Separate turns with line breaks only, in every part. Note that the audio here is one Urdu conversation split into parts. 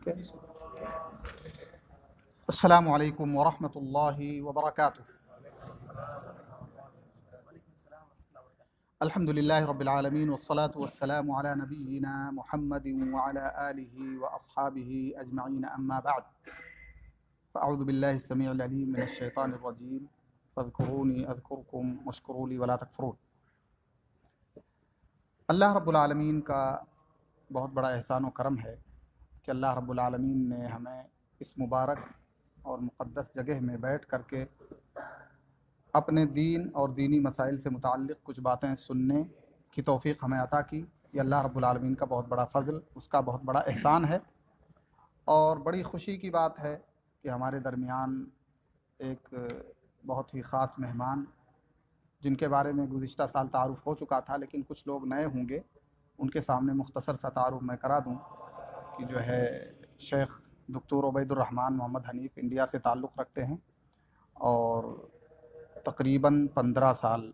Okay. السلام علیکم ورحمۃ اللہ وبرکاتہ۔ الحمد للہ رب العالمین والصلاة والسلام علی نبینا محمد وعلی آلہ واصحابہ اجمعین، اما بعد فاعوذ باللہ السمیع العلیم من الشیطان الرجیم فاذکرونی اذکرکم واشکروا لی ولا تکفرون۔ اللہ رب العالمین کا بہت بڑا احسان و کرم ہے کہ اللہ رب العالمین نے ہمیں اس مبارک اور مقدس جگہ میں بیٹھ کر کے اپنے دین اور دینی مسائل سے متعلق کچھ باتیں سننے کی توفیق ہمیں عطا کی۔ یہ اللہ رب العالمین کا بہت بڑا فضل، اس کا بہت بڑا احسان ہے، اور بڑی خوشی کی بات ہے کہ ہمارے درمیان ایک بہت ہی خاص مہمان، جن کے بارے میں گزشتہ سال تعارف ہو چکا تھا، لیکن کچھ لوگ نئے ہوں گے، ان کے سامنے مختصر سا تعارف میں کرا دوں کہ جو ہے شیخ دکتور عبید الرحمن محمد حنیف انڈیا سے تعلق رکھتے ہیں، اور تقریباً 15 سال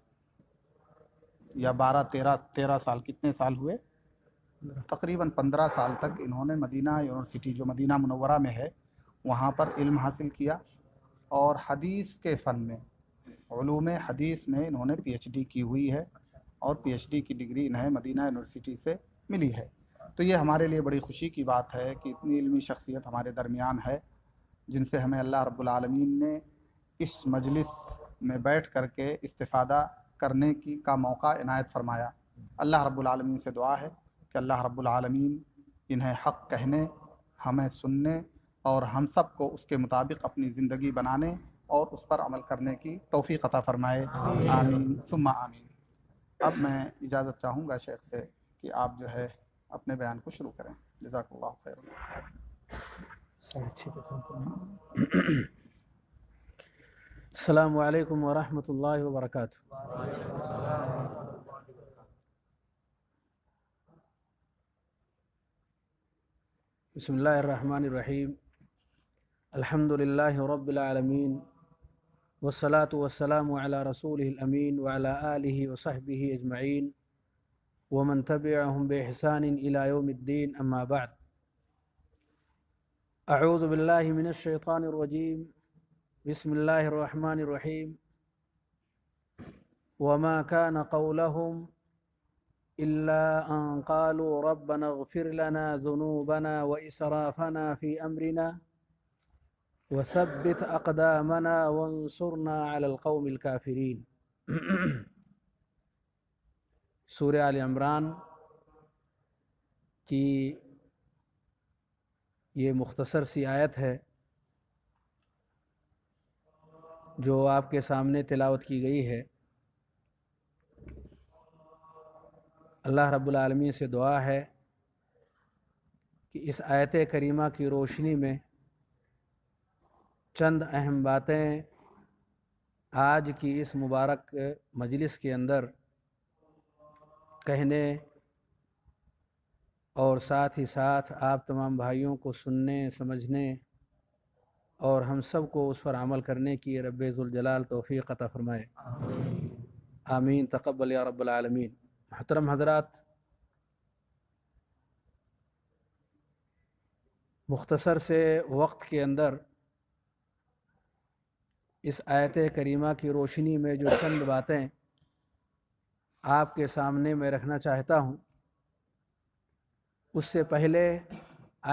یا 13 سال، کتنے سال ہوئے؟ تقریباً 15 سال تک انہوں نے مدینہ یونیورسٹی جو مدینہ منورہ میں ہے وہاں پر علم حاصل کیا، اور حدیث کے فن میں، علوم حدیث میں انہوں نے پی ایچ ڈی کی ہوئی ہے، اور پی ایچ ڈی کی ڈگری انہیں مدینہ یونیورسٹی سے ملی ہے۔ تو یہ ہمارے لیے بڑی خوشی کی بات ہے کہ اتنی علمی شخصیت ہمارے درمیان ہے، جن سے ہمیں اللہ رب العالمین نے اس مجلس میں بیٹھ کر کے استفادہ کرنے کا موقع عنایت فرمایا۔ اللہ رب العالمین سے دعا ہے کہ اللہ رب العالمین انہیں حق کہنے، ہمیں سننے، اور ہم سب کو اس کے مطابق اپنی زندگی بنانے اور اس پر عمل کرنے کی توفیق عطا فرمائے، آمین ثم آمین۔ اب میں اجازت چاہوں گا شیخ سے کہ آپ جو ہے اپنے بیان کو شروع کریں۔ جزاک اللہ خیر۔
السلام علیکم ورحمۃ اللہ وبرکاتہ۔ بسم اللہ الرحمن الرحیم، الحمد للہ رب العالمین، والصلاة والسلام علی رسولہ الامین وعلی آلہ وصحبہ اجمعین ومن تبعہم بإحسان الی یوم الدین، اما بعد۔ اعوذ باللہ من الشیطان الرجیم، بسم اللہ الرحمن الرحیم۔ وما كان قولهم إلا أن قالوا ربنا اغفر لنا ذنوبنا وإسرافنا في أمرنا وثبت أقدامنا وانصرنا على القوم الكافرين۔ سورہ آل عمران کی یہ مختصر سی آیت ہے جو آپ کے سامنے تلاوت کی گئی ہے۔ اللہ رب العالمین سے دعا ہے کہ اس آیت کریمہ کی روشنی میں چند اہم باتیں آج کی اس مبارک مجلس کے اندر کہنے، اور ساتھ ہی ساتھ آپ تمام بھائیوں کو سننے، سمجھنے، اور ہم سب کو اس پر عمل کرنے کی رب ذوالجلال توفیق عطا فرمائے، آمین تقبل یا رب العالمین۔ محترم حضرات، مختصر سے وقت کے اندر اس آیت کریمہ کی روشنی میں جو چند باتیں آپ کے سامنے میں رکھنا چاہتا ہوں، اس سے پہلے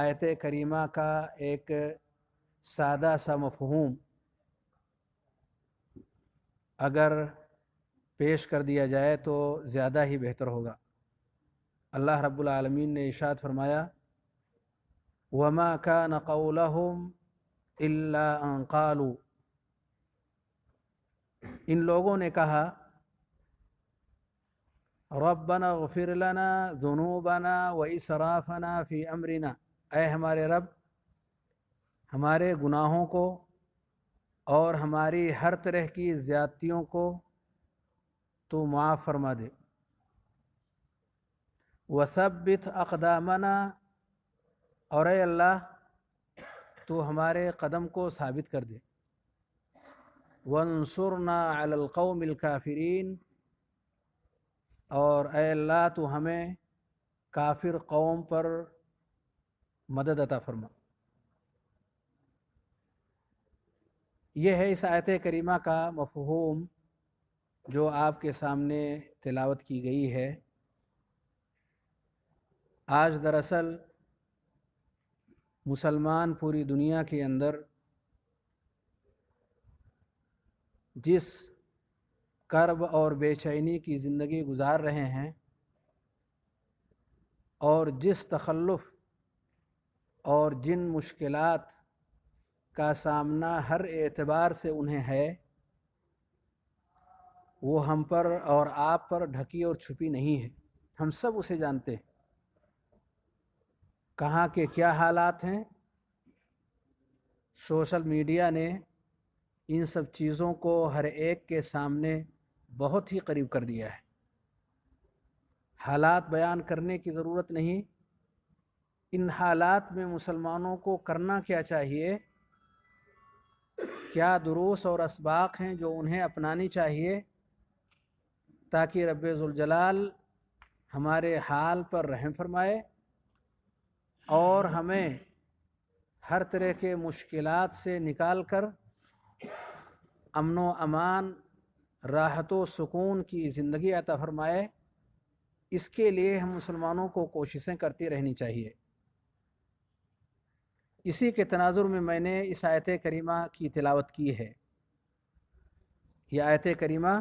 آیت کریمہ کا ایک سادہ سا مفہوم اگر پیش کر دیا جائے تو زیادہ ہی بہتر ہوگا۔ اللہ رب العالمین نے ارشاد فرمایا، وما كان قولهم الا ان قالوا، ان لوگوں نے کہا ربنا اغفر لنا ذنوبنا واسرافنا فی امرنا، اے ہمارے رب، ہمارے گناہوں کو اور ہماری ہر طرح کی زیادتیوں کو تو معاف فرما دے، وثبت اقدامنا، اور اے اللہ تو ہمارے قدم کو ثابت کر دے، وانصرنا علی القوم الکافرین، اور اے اللہ تو ہمیں کافر قوم پر مدد عطا فرما۔ یہ ہے اس آیت کریمہ کا مفہوم جو آپ کے سامنے تلاوت کی گئی ہے۔ آج دراصل مسلمان پوری دنیا کے اندر جس کرب اور بے چینی کی زندگی گزار رہے ہیں اور جس تخلف اور جن مشکلات کا سامنا ہر اعتبار سے انہیں ہے، وہ ہم پر اور آپ پر ڈھکی اور چھپی نہیں ہے، ہم سب اسے جانتے ہیں۔ کہاں کے کیا حالات ہیں، سوشل میڈیا نے ان سب چیزوں کو ہر ایک کے سامنے بہت ہی قریب کر دیا ہے۔ حالات بیان کرنے کی ضرورت نہیں، ان حالات میں مسلمانوں کو کرنا کیا چاہیے، کیا دروس اور اسباق ہیں جو انہیں اپنانی چاہیے تاکہ رب ذوالجلال ہمارے حال پر رحم فرمائے اور ہمیں ہر طرح کے مشکلات سے نکال کر امن و امان، راحت و سکون کی زندگی عطا فرمائے۔ اس کے لیے ہم مسلمانوں کو کوششیں کرتی رہنی چاہیے۔ اسی کے تناظر میں میں نے اس آیت کریمہ کی تلاوت کی ہے۔ یہ آیت کریمہ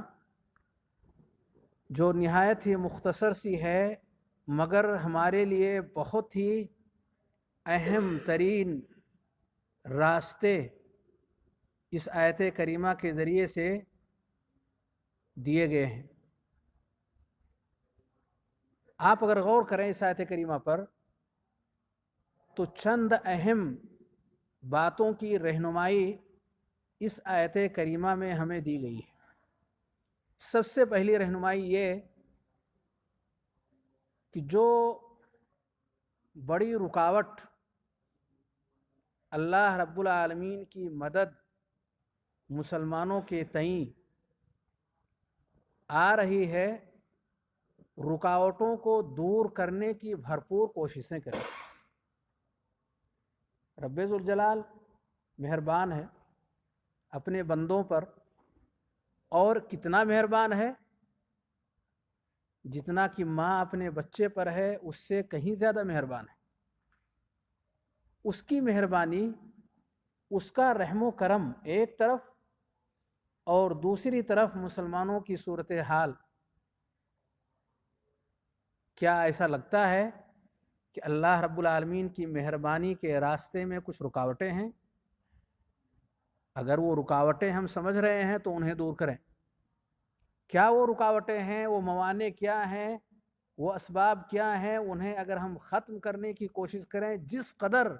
جو نہایت ہی مختصر سی ہے مگر ہمارے لیے بہت ہی اہم ترین راستے اس آیت کریمہ کے ذریعے سے دیے گئے ہیں۔ آپ اگر غور کریں اس آیت کریمہ پر تو چند اہم باتوں کی رہنمائی اس آیت کریمہ میں ہمیں دی گئی ہے۔ سب سے پہلی رہنمائی یہ کہ جو بڑی رکاوٹ اللہ رب العالمین کی مدد مسلمانوں کے تئیں آ رہی ہے، رکاوٹوں کو دور کرنے کی بھرپور کوششیں کریں۔ رب ذوالجلال مہربان ہے اپنے بندوں پر، اور کتنا مہربان ہے، جتنا کہ ماں اپنے بچے پر ہے اس سے کہیں زیادہ مہربان ہے۔ اس کی مہربانی، اس کا رحم و کرم ایک طرف، اور دوسری طرف مسلمانوں کی صورتحال۔ کیا ایسا لگتا ہے کہ اللہ رب العالمین کی مہربانی کے راستے میں کچھ رکاوٹیں ہیں؟ اگر وہ رکاوٹیں ہم سمجھ رہے ہیں تو انہیں دور کریں۔ کیا وہ رکاوٹیں ہیں، وہ موانع کیا ہیں، وہ اسباب کیا ہیں، انہیں اگر ہم ختم کرنے کی کوشش کریں، جس قدر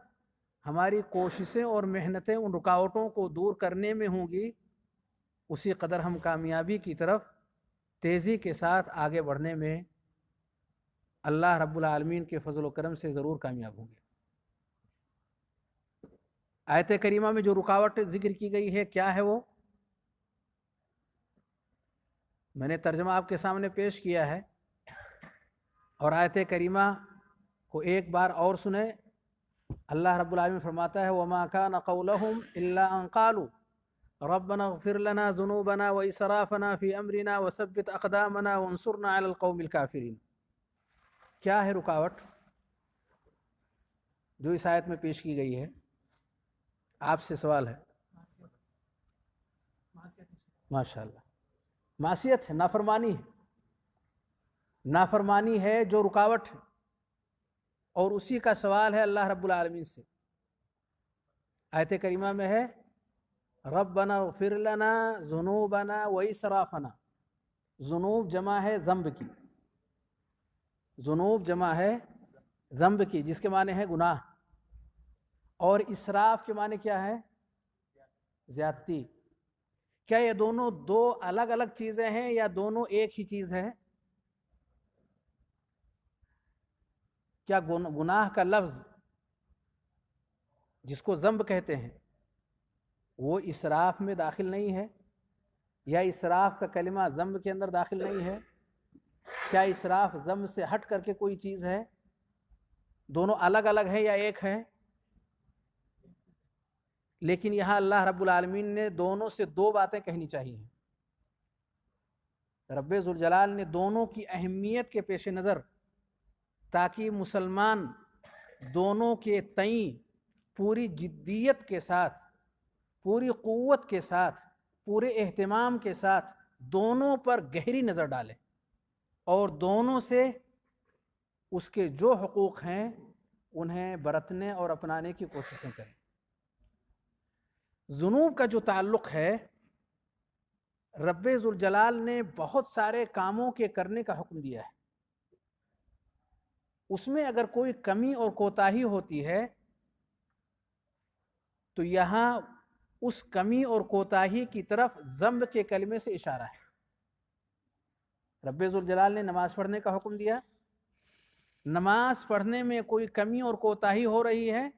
ہماری کوششیں اور محنتیں ان رکاوٹوں کو دور کرنے میں ہوں گی، اسی قدر ہم کامیابی کی طرف تیزی کے ساتھ آگے بڑھنے میں اللہ رب العالمین کے فضل و کرم سے ضرور کامیاب ہوں گے۔ آیت کریمہ میں جو رکاوٹ ذکر کی گئی ہے کیا ہے وہ؟ میں نے ترجمہ آپ کے سامنے پیش کیا ہے، اور آیت کریمہ کو ایک بار اور سنیں۔ اللہ رب العالمین فرماتا ہے وَمَا كَانَ قَوْلَهُمْ إِلَّا أَن قَالُوا رَبَّنَا اغْفِرْ لَنَا ذُنُوبَنَا وَإِسْرَافَنَا فِي أَمْرِنَا وَثَبِّتْ أَقْدَامَنَا وَانصُرْنَا عَلَى الْقَوْمِ الْكَافِرِينَ۔ کیا ہے رکاوٹ جو اس آیت میں پیش کی گئی ہے؟ آپ سے سوال ہے۔ ماشاءاللہ، معصیت ہے، نافرمانی ہے، نافرمانی ہے جو رکاوٹ ہے، اور اسی کا سوال ہے اللہ رب العالمین سے۔ آیت کریمہ میں ہے ربنا اغفر لنا ذنوبنا واسرافنا۔ ذنوب جمع ہے ذنب کی، ذنوب جمع ہے ذنب کی، جس کے معنی ہے گناہ، اور اسراف کے معنی کیا ہے؟ زیادتی۔ کیا یہ دونوں دو الگ الگ چیزیں ہیں یا دونوں ایک ہی چیز ہے؟ کیا گناہ کا لفظ جس کو ذنب کہتے ہیں وہ اسراف میں داخل نہیں ہے، یا اسراف کا کلمہ ذنب کے اندر داخل نہیں ہے؟ کیا اسراف ذنب سے ہٹ کر کے کوئی چیز ہے؟ دونوں الگ الگ ہیں یا ایک ہے؟ لیکن یہاں اللہ رب العالمین نے دونوں سے دو باتیں کہنی چاہیے. رب ذوالجلال نے دونوں کی اہمیت کے پیش نظر تاکہ مسلمان دونوں کے تئیں پوری جدیت کے ساتھ، پوری قوت کے ساتھ، پورے اہتمام کے ساتھ دونوں پر گہری نظر ڈالیں اور دونوں سے اس کے جو حقوق ہیں انہیں برتنے اور اپنانے کی کوششیں کریں. ذنوب کا جو تعلق ہے، رب ذوالجلال نے بہت سارے کاموں کے کرنے کا حکم دیا ہے. اس میں اگر کوئی کمی اور کوتاہی ہوتی ہے تو یہاں اس کمی اور کوتاہی کی طرف ذنب کے کلمے سے اشارہ ہے. رب ذوالجلال نے نماز پڑھنے کا حکم دیا، نماز پڑھنے میں کوئی کمی اور کوتاہی ہو رہی ہے،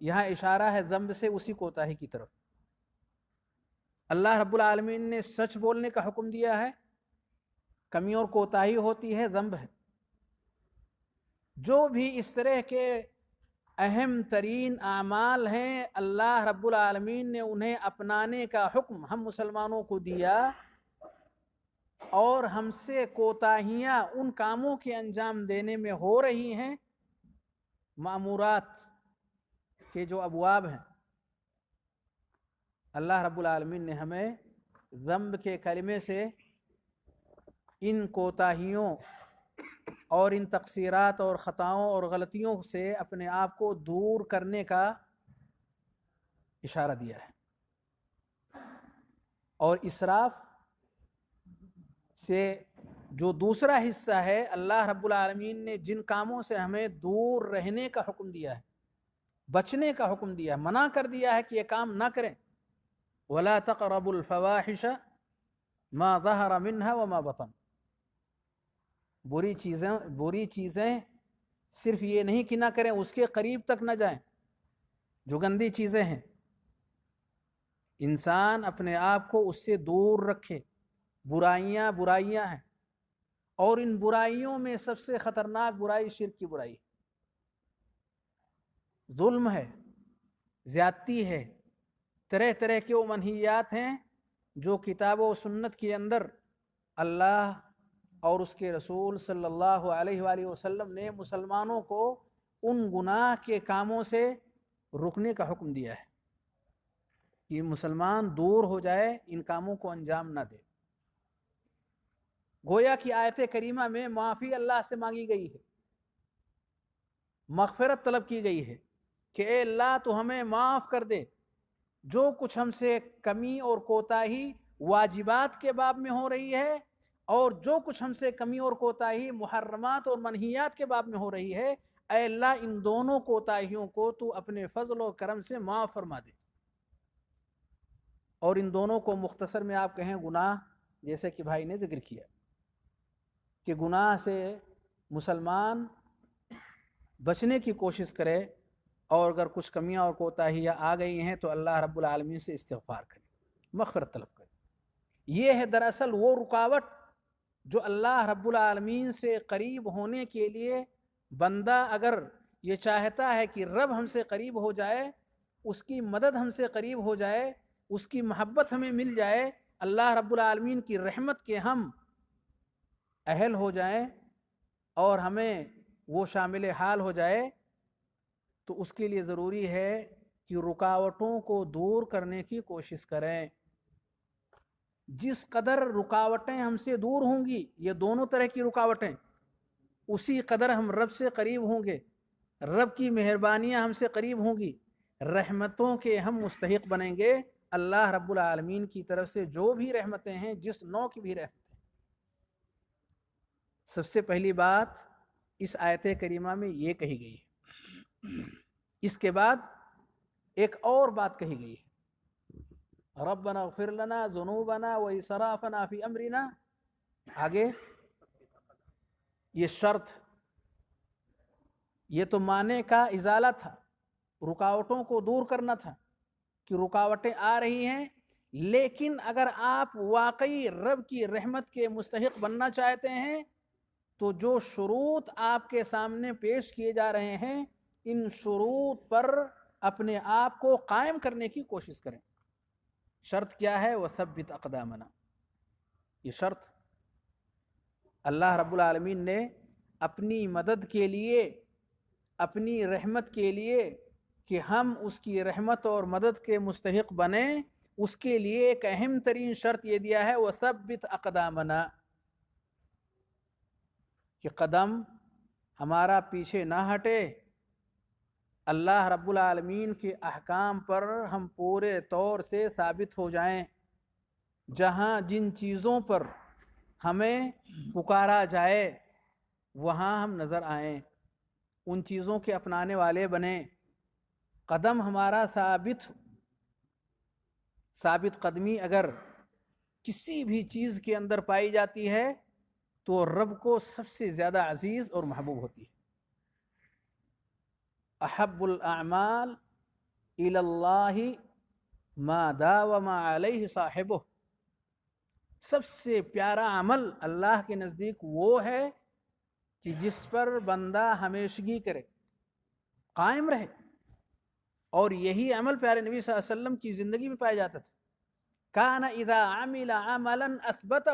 یہاں اشارہ ہے ذنب سے اسی کوتاہی کی طرف. اللہ رب العالمین نے سچ بولنے کا حکم دیا ہے، کمی اور کوتاہی ہوتی ہے، ذنب ہے. جو بھی اس طرح کے اہم ترین اعمال ہیں اللہ رب العالمین نے انہیں اپنانے کا حکم ہم مسلمانوں کو دیا، اور ہم سے کوتاہیاں ان کاموں کے انجام دینے میں ہو رہی ہیں، مأمورات کے جو ابواب ہیں، اللہ رب العالمین نے ہمیں ذنب کے کلمے سے ان کوتاہیوں اور ان تقصیرات اور خطاؤں اور غلطیوں سے اپنے آپ کو دور کرنے کا اشارہ دیا ہے. اور اسراف سے جو دوسرا حصہ ہے، اللہ رب العالمین نے جن کاموں سے ہمیں دور رہنے کا حکم دیا ہے، بچنے کا حکم دیا ہے، منع کر دیا ہے کہ یہ کام نہ کریں. وَلَا تَقْرَبُوا الْفَوَاحِشَ مَا ظَهَرَ مِنْهَا وَمَا بَطَنَ. بری چیزیں صرف یہ نہیں کہ نہ کریں، اس کے قریب تک نہ جائیں. جو گندی چیزیں ہیں انسان اپنے آپ کو اس سے دور رکھے. برائیاں ہیں، اور ان برائیوں میں سب سے خطرناک برائی شرک کی برائی، ظلم ہے، زیادتی ہے، طرح طرح کے وہ منہیات ہیں جو کتاب و سنت کے اندر اللہ اور اس کے رسول صلی اللہ علیہ وآلہ وسلم نے مسلمانوں کو ان گناہ کے کاموں سے رکنے کا حکم دیا ہے کہ مسلمان دور ہو جائے، ان کاموں کو انجام نہ دے. گویا کہ آیت کریمہ میں معافی اللہ سے مانگی گئی ہے، مغفرت طلب کی گئی ہے کہ اے اللہ تو ہمیں معاف کر دے، جو کچھ ہم سے کمی اور کوتاہی واجبات کے باب میں ہو رہی ہے، اور جو کچھ ہم سے کمی اور کوتاہی محرمات اور منہیات کے باب میں ہو رہی ہے، اے اللہ ان دونوں کوتاہیوں کو تو اپنے فضل و کرم سے معاف فرما دے. اور ان دونوں کو مختصر میں آپ کہیں گناہ، جیسے کہ بھائی نے ذکر کیا کہ گناہ سے مسلمان بچنے کی کوشش کرے، اور اگر کچھ کمیاں اور کوتاہیاں آ گئی ہیں تو اللہ رب العالمین سے استغفار کرے، مغفرت طلب کرے. یہ ہے دراصل وہ رکاوٹ جو اللہ رب العالمین سے قریب ہونے کے لیے بندہ اگر یہ چاہتا ہے کہ رب ہم سے قریب ہو جائے، اس کی مدد ہم سے قریب ہو جائے، اس کی محبت ہمیں مل جائے، اللہ رب العالمین کی رحمت کے ہم اہل ہو جائیں اور ہمیں وہ شامل حال ہو جائے، تو اس کے لیے ضروری ہے کہ رکاوٹوں کو دور کرنے کی کوشش کریں. جس قدر رکاوٹیں ہم سے دور ہوں گی، یہ دونوں طرح کی رکاوٹیں، اسی قدر ہم رب سے قریب ہوں گے، رب کی مہربانیاں ہم سے قریب ہوں گی، رحمتوں کے ہم مستحق بنیں گے. اللہ رب العالمین کی طرف سے جو بھی رحمتیں ہیں، جس نوع کی بھی رحمتیں، سب سے پہلی بات اس آیت کریمہ میں یہ کہی گئی ہے. اس کے بعد ایک اور بات کہی گئی ہے، ربنا اغفر لنا ذنوبنا واسرافنا فی امرنا. آگے یہ شرط، یہ تو معنی کا ازالہ تھا، رکاوٹوں کو دور کرنا تھا کہ رکاوٹیں آ رہی ہیں، لیکن اگر آپ واقعی رب کی رحمت کے مستحق بننا چاہتے ہیں تو جو شروط آپ کے سامنے پیش کیے جا رہے ہیں، ان شروط پر اپنے آپ کو قائم کرنے کی کوشش کریں۔ شرط کیا ہے؟ وثبت اقدامنا، یہ شرط اللہ رب العالمین نے اپنی مدد کے لیے، اپنی رحمت کے لیے کہ ہم اس کی رحمت اور مدد کے مستحق بنیں، اس کے لیے ایک اہم ترین شرط یہ دیا ہے وثبت اقدامنا، کہ قدم ہمارا پیچھے نہ ہٹے، اللہ رب العالمین کے احکام پر ہم پورے طور سے ثابت ہو جائیں، جہاں جن چیزوں پر ہمیں پکارا جائے وہاں ہم نظر آئیں، ان چیزوں کے اپنانے والے بنیں، قدم ہمارا ثابت قدمی اگر کسی بھی چیز کے اندر پائی جاتی ہے تو رب کو سب سے زیادہ عزیز اور محبوب ہوتی ہے۔ احب الاعمال الی اللہ ما داوم علیہ صاحبہ، سب سے پیارا عمل اللہ کے نزدیک وہ ہے کہ جس پر بندہ ہمیشگی کرے، قائم رہے، اور یہی عمل پیارے نبی صلی اللہ علیہ وسلم کی زندگی میں پایا جاتا تھا۔ کان اذا عمل عملا اثبتہ،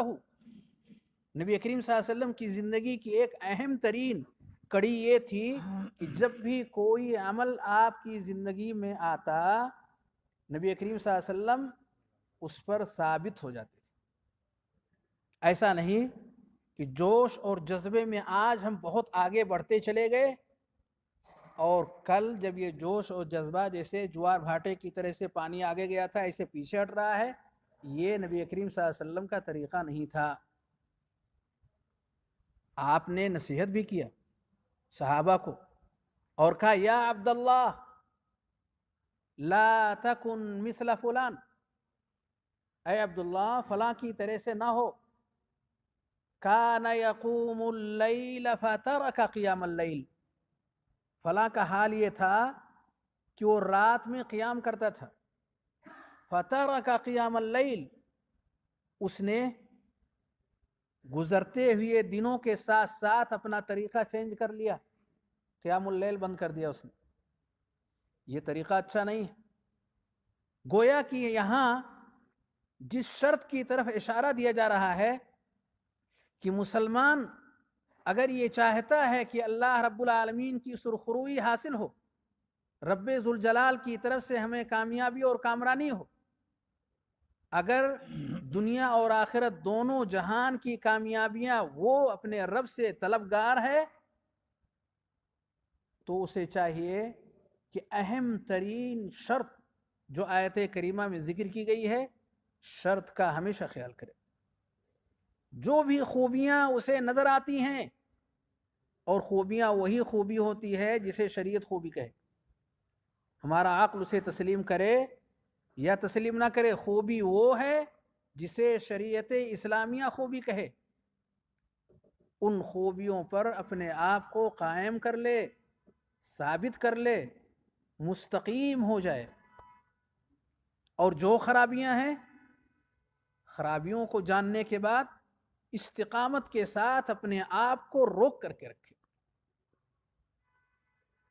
نبی کریم صلی اللہ علیہ وسلم کی زندگی کی ایک اہم ترین کڑی یہ تھی کہ جب بھی کوئی عمل آپ کی زندگی میں آتا، نبی کریم صلی اللہ علیہ وسلم اس پر ثابت ہو جاتے تھے۔ ایسا نہیں کہ جوش اور جذبے میں آج ہم بہت آگے بڑھتے چلے گئے اور کل جب یہ جوش اور جذبہ جیسے جوار بھاٹے کی طرح سے پانی آگے گیا تھا ایسے پیچھے ہٹ رہا ہے، یہ نبی کریم صلی اللہ علیہ وسلم کا طریقہ نہیں تھا۔ آپ نے نصیحت بھی کیا صحابہ کو اور کہا یا عبداللہ لا تکن مثل فلان، اے عبداللہ فلاں کی طرح سے نہ ہو، کان یقوم اللیل فترک قیام اللیل، فلاں کا حال یہ تھا کہ وہ رات میں قیام کرتا تھا، فترک قیام اللیل، اس نے گزرتے ہوئے دنوں کے ساتھ ساتھ اپنا طریقہ چینج کر لیا، قیام اللیل بند کر دیا اس نے۔ یہ طریقہ اچھا نہیں ہے۔ گویا کہ یہاں جس شرط کی طرف اشارہ دیا جا رہا ہے کہ مسلمان اگر یہ چاہتا ہے کہ اللہ رب العالمین کی سرخروئی حاصل ہو، رب ذوالجلال کی طرف سے ہمیں کامیابی اور کامرانی ہو، اگر دنیا اور آخرت دونوں جہان کی کامیابیاں وہ اپنے رب سے طلبگار ہے، تو اسے چاہیے کہ اہم ترین شرط جو آیت کریمہ میں ذکر کی گئی ہے، شرط کا ہمیشہ خیال کرے۔ جو بھی خوبیاں اسے نظر آتی ہیں، اور خوبیاں وہی خوبی ہوتی ہے جسے شریعت خوبی کہے، ہمارا عقل اسے تسلیم کرے یا تسلیم نہ کرے، خوبی وہ ہے جسے شریعت اسلامیہ خوبی کہے۔ ان خوبیوں پر اپنے آپ کو قائم کر لے، ثابت کر لے، مستقیم ہو جائے، اور جو خرابیاں ہیں، خرابیوں کو جاننے کے بعد استقامت کے ساتھ اپنے آپ کو روک کر کے رکھے۔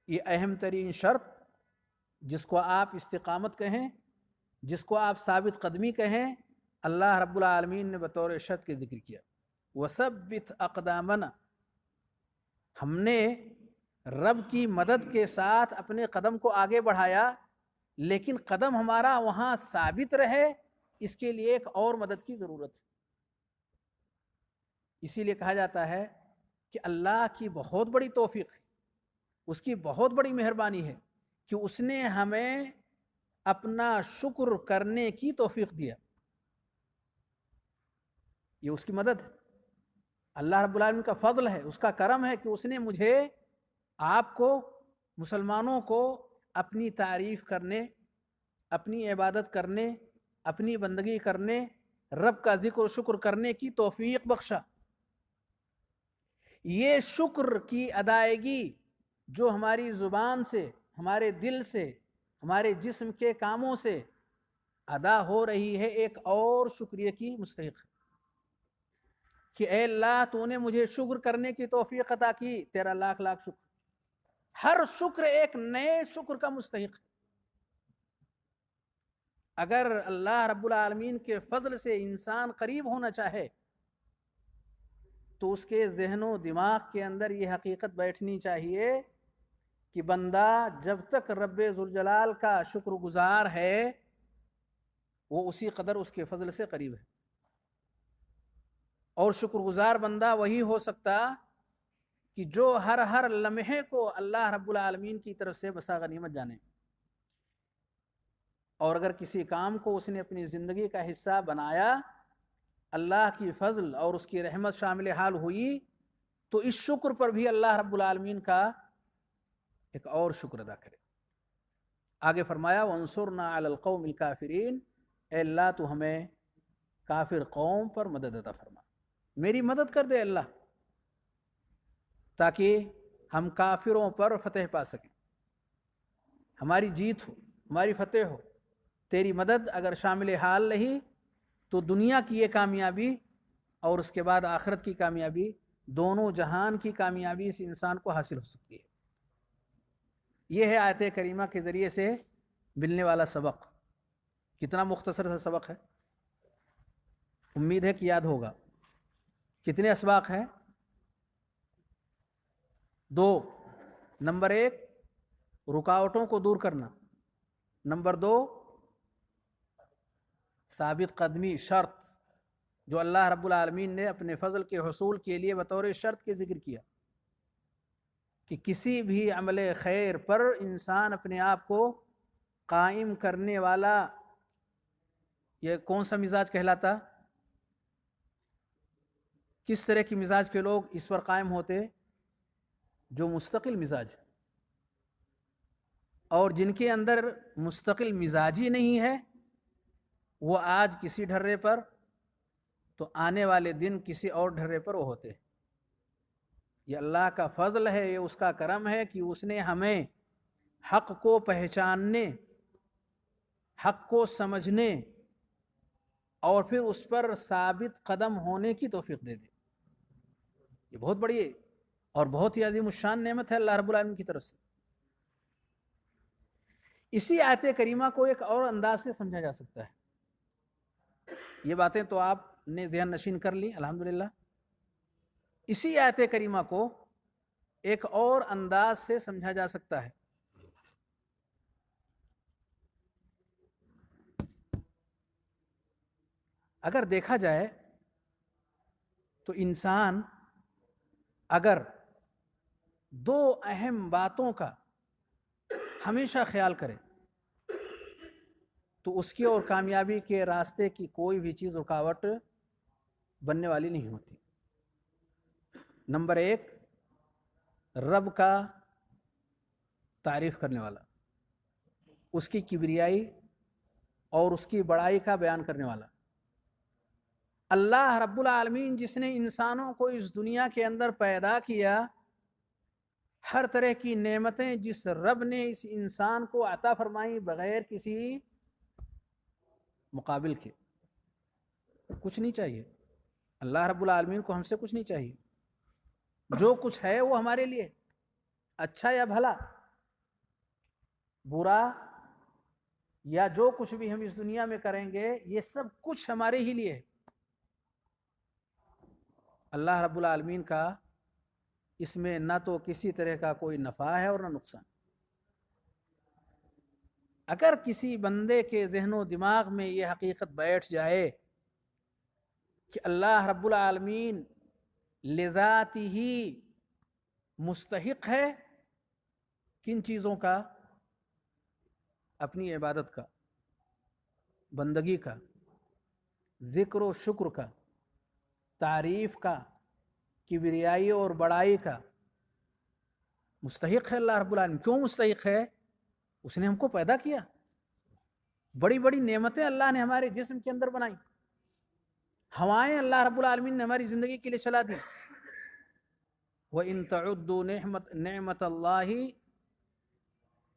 یہ اہم ترین شرط جس کو آپ استقامت کہیں، جس کو آپ ثابت قدمی کہیں، اللہ رب العالمین نے بطور شرط کے ذکر کیا وثبت اقدامنا، ہم نے رب کی مدد کے ساتھ اپنے قدم کو آگے بڑھایا، لیکن قدم ہمارا وہاں ثابت رہے اس کے لیے ایک اور مدد کی ضرورت ہے۔ اسی لیے کہا جاتا ہے کہ اللہ کی بہت بڑی توفیق ہے، اس کی بہت بڑی مہربانی ہے کہ اس نے ہمیں اپنا شکر کرنے کی توفیق دیا۔ یہ اس کی مدد ہے، اللہ رب العالمین کا فضل ہے، اس کا کرم ہے کہ اس نے مجھے، آپ کو، مسلمانوں کو اپنی تعریف کرنے، اپنی عبادت کرنے، اپنی بندگی کرنے، رب کا ذکر و شکر کرنے کی توفیق بخشا۔ یہ شکر کی ادائیگی جو ہماری زبان سے، ہمارے دل سے، ہمارے جسم کے کاموں سے ادا ہو رہی ہے، ایک اور شکریہ کی مستحق ہے کہ اے اللہ تو نے مجھے شکر کرنے کی توفیق عطا کی، تیرا لاکھ لاکھ شکر۔ ہر شکر ایک نئے شکر کا مستحق ہے۔ اگر اللہ رب العالمین کے فضل سے انسان قریب ہونا چاہے تو اس کے ذہن و دماغ کے اندر یہ حقیقت بیٹھنی چاہیے کہ بندہ جب تک رب ذوالجلال کا شکر گزار ہے وہ اسی قدر اس کے فضل سے قریب ہے. اور شکر گزار بندہ وہی ہو سکتا کہ جو ہر لمحے کو اللہ رب العالمین کی طرف سے بسا غنیمت جانے. اور اگر کسی کام کو اس نے اپنی زندگی کا حصہ بنایا، اللہ کی فضل اور اس کی رحمت شامل حال ہوئی، تو اس شکر پر بھی اللہ رب العالمین کا ایک اور شکر ادا کرے. آگے فرمایا وانصرنا علی القوم الکافرین، اے اللہ تو ہمیں کافر قوم پر مدد عطا فرما، میری مدد کر دے اللہ، تاکہ ہم کافروں پر فتح پا سکیں، ہماری جیت ہو، ہماری فتح ہو. تیری مدد اگر شامل حال رہی تو دنیا کی یہ کامیابی اور اس کے بعد آخرت کی کامیابی، دونوں جہان کی کامیابی اس انسان کو حاصل ہو سکتی ہے. یہ ہے آیت کریمہ کے ذریعے سے ملنے والا سبق. کتنا مختصر سا سبق ہے، امید ہے کہ یاد ہوگا. کتنے اسباق ہیں؟ 2. نمبر 1 رکاوٹوں کو دور کرنا. نمبر 2 ثابت قدمی، شرط جو اللہ رب العالمین نے اپنے فضل کے حصول کے لیے بطور شرط کے ذکر کیا کہ کسی بھی عمل خیر پر انسان اپنے آپ کو قائم کرنے والا، یہ کون سا مزاج کہلاتا؟ کس طرح کی مزاج کے لوگ اس پر قائم ہوتے؟ جو مستقل مزاج ہے. اور جن کے اندر مستقل مزاجی نہیں ہے وہ آج کسی ڈھرے پر تو آنے والے دن کسی اور ڈھرے پر وہ ہوتے ہیں. یہ اللہ کا فضل ہے، یہ اس کا کرم ہے کہ اس نے ہمیں حق کو پہچاننے، حق کو سمجھنے اور پھر اس پر ثابت قدم ہونے کی توفیق دے دے. یہ بہت بڑی اور بہت ہی عظیم الشان نعمت ہے اللہ رب العالمین کی طرف سے. اسی آیت کریمہ کو ایک اور انداز سے سمجھا جا سکتا ہے. یہ باتیں تو آپ نے ذہن نشین کر لی الحمدللہ. اسی آیت کریمہ کو ایک اور انداز سے سمجھا جا سکتا ہے. اگر دیکھا جائے تو انسان اگر 2 اہم باتوں کا ہمیشہ خیال کرے تو اس کی اور کامیابی کے راستے کی کوئی بھی چیز رکاوٹ بننے والی نہیں ہوتی. نمبر 1 رب کا تعریف کرنے والا، اس کی کبریائی اور اس کی بڑائی کا بیان کرنے والا. اللہ رب العالمین جس نے انسانوں کو اس دنیا کے اندر پیدا کیا، ہر طرح کی نعمتیں جس رب نے اس انسان کو عطا فرمائی بغیر کسی مقابل کے. کچھ نہیں چاہیے اللہ رب العالمین کو، ہم سے کچھ نہیں چاہیے. جو کچھ ہے وہ ہمارے لیے، اچھا یا بھلا، برا یا جو کچھ بھی ہم اس دنیا میں کریں گے یہ سب کچھ ہمارے ہی لیے ہے. اللہ رب العالمین کا اس میں نہ تو کسی طرح کا کوئی نفع ہے اور نہ نقصان. اگر کسی بندے کے ذہن و دماغ میں یہ حقیقت بیٹھ جائے کہ اللہ رب العالمین لذات ہی مستحق ہے کن چیزوں کا؟ اپنی عبادت کا، بندگی کا، ذکر و شکر کا، تعریف کا، کبریائی اور بڑائی کا. مستحق ہے اللہ رب العالمین. کیوں مستحق ہے؟ اس نے ہم کو پیدا کیا، بڑی بڑی نعمتیں اللہ نے ہمارے جسم کے اندر بنائی، ہوائیں اللہ رب العالمین نے ہماری زندگی کے لیے چلا دی. وَإِن تَعُدُّوا نِعْمَةَ اللَّهِ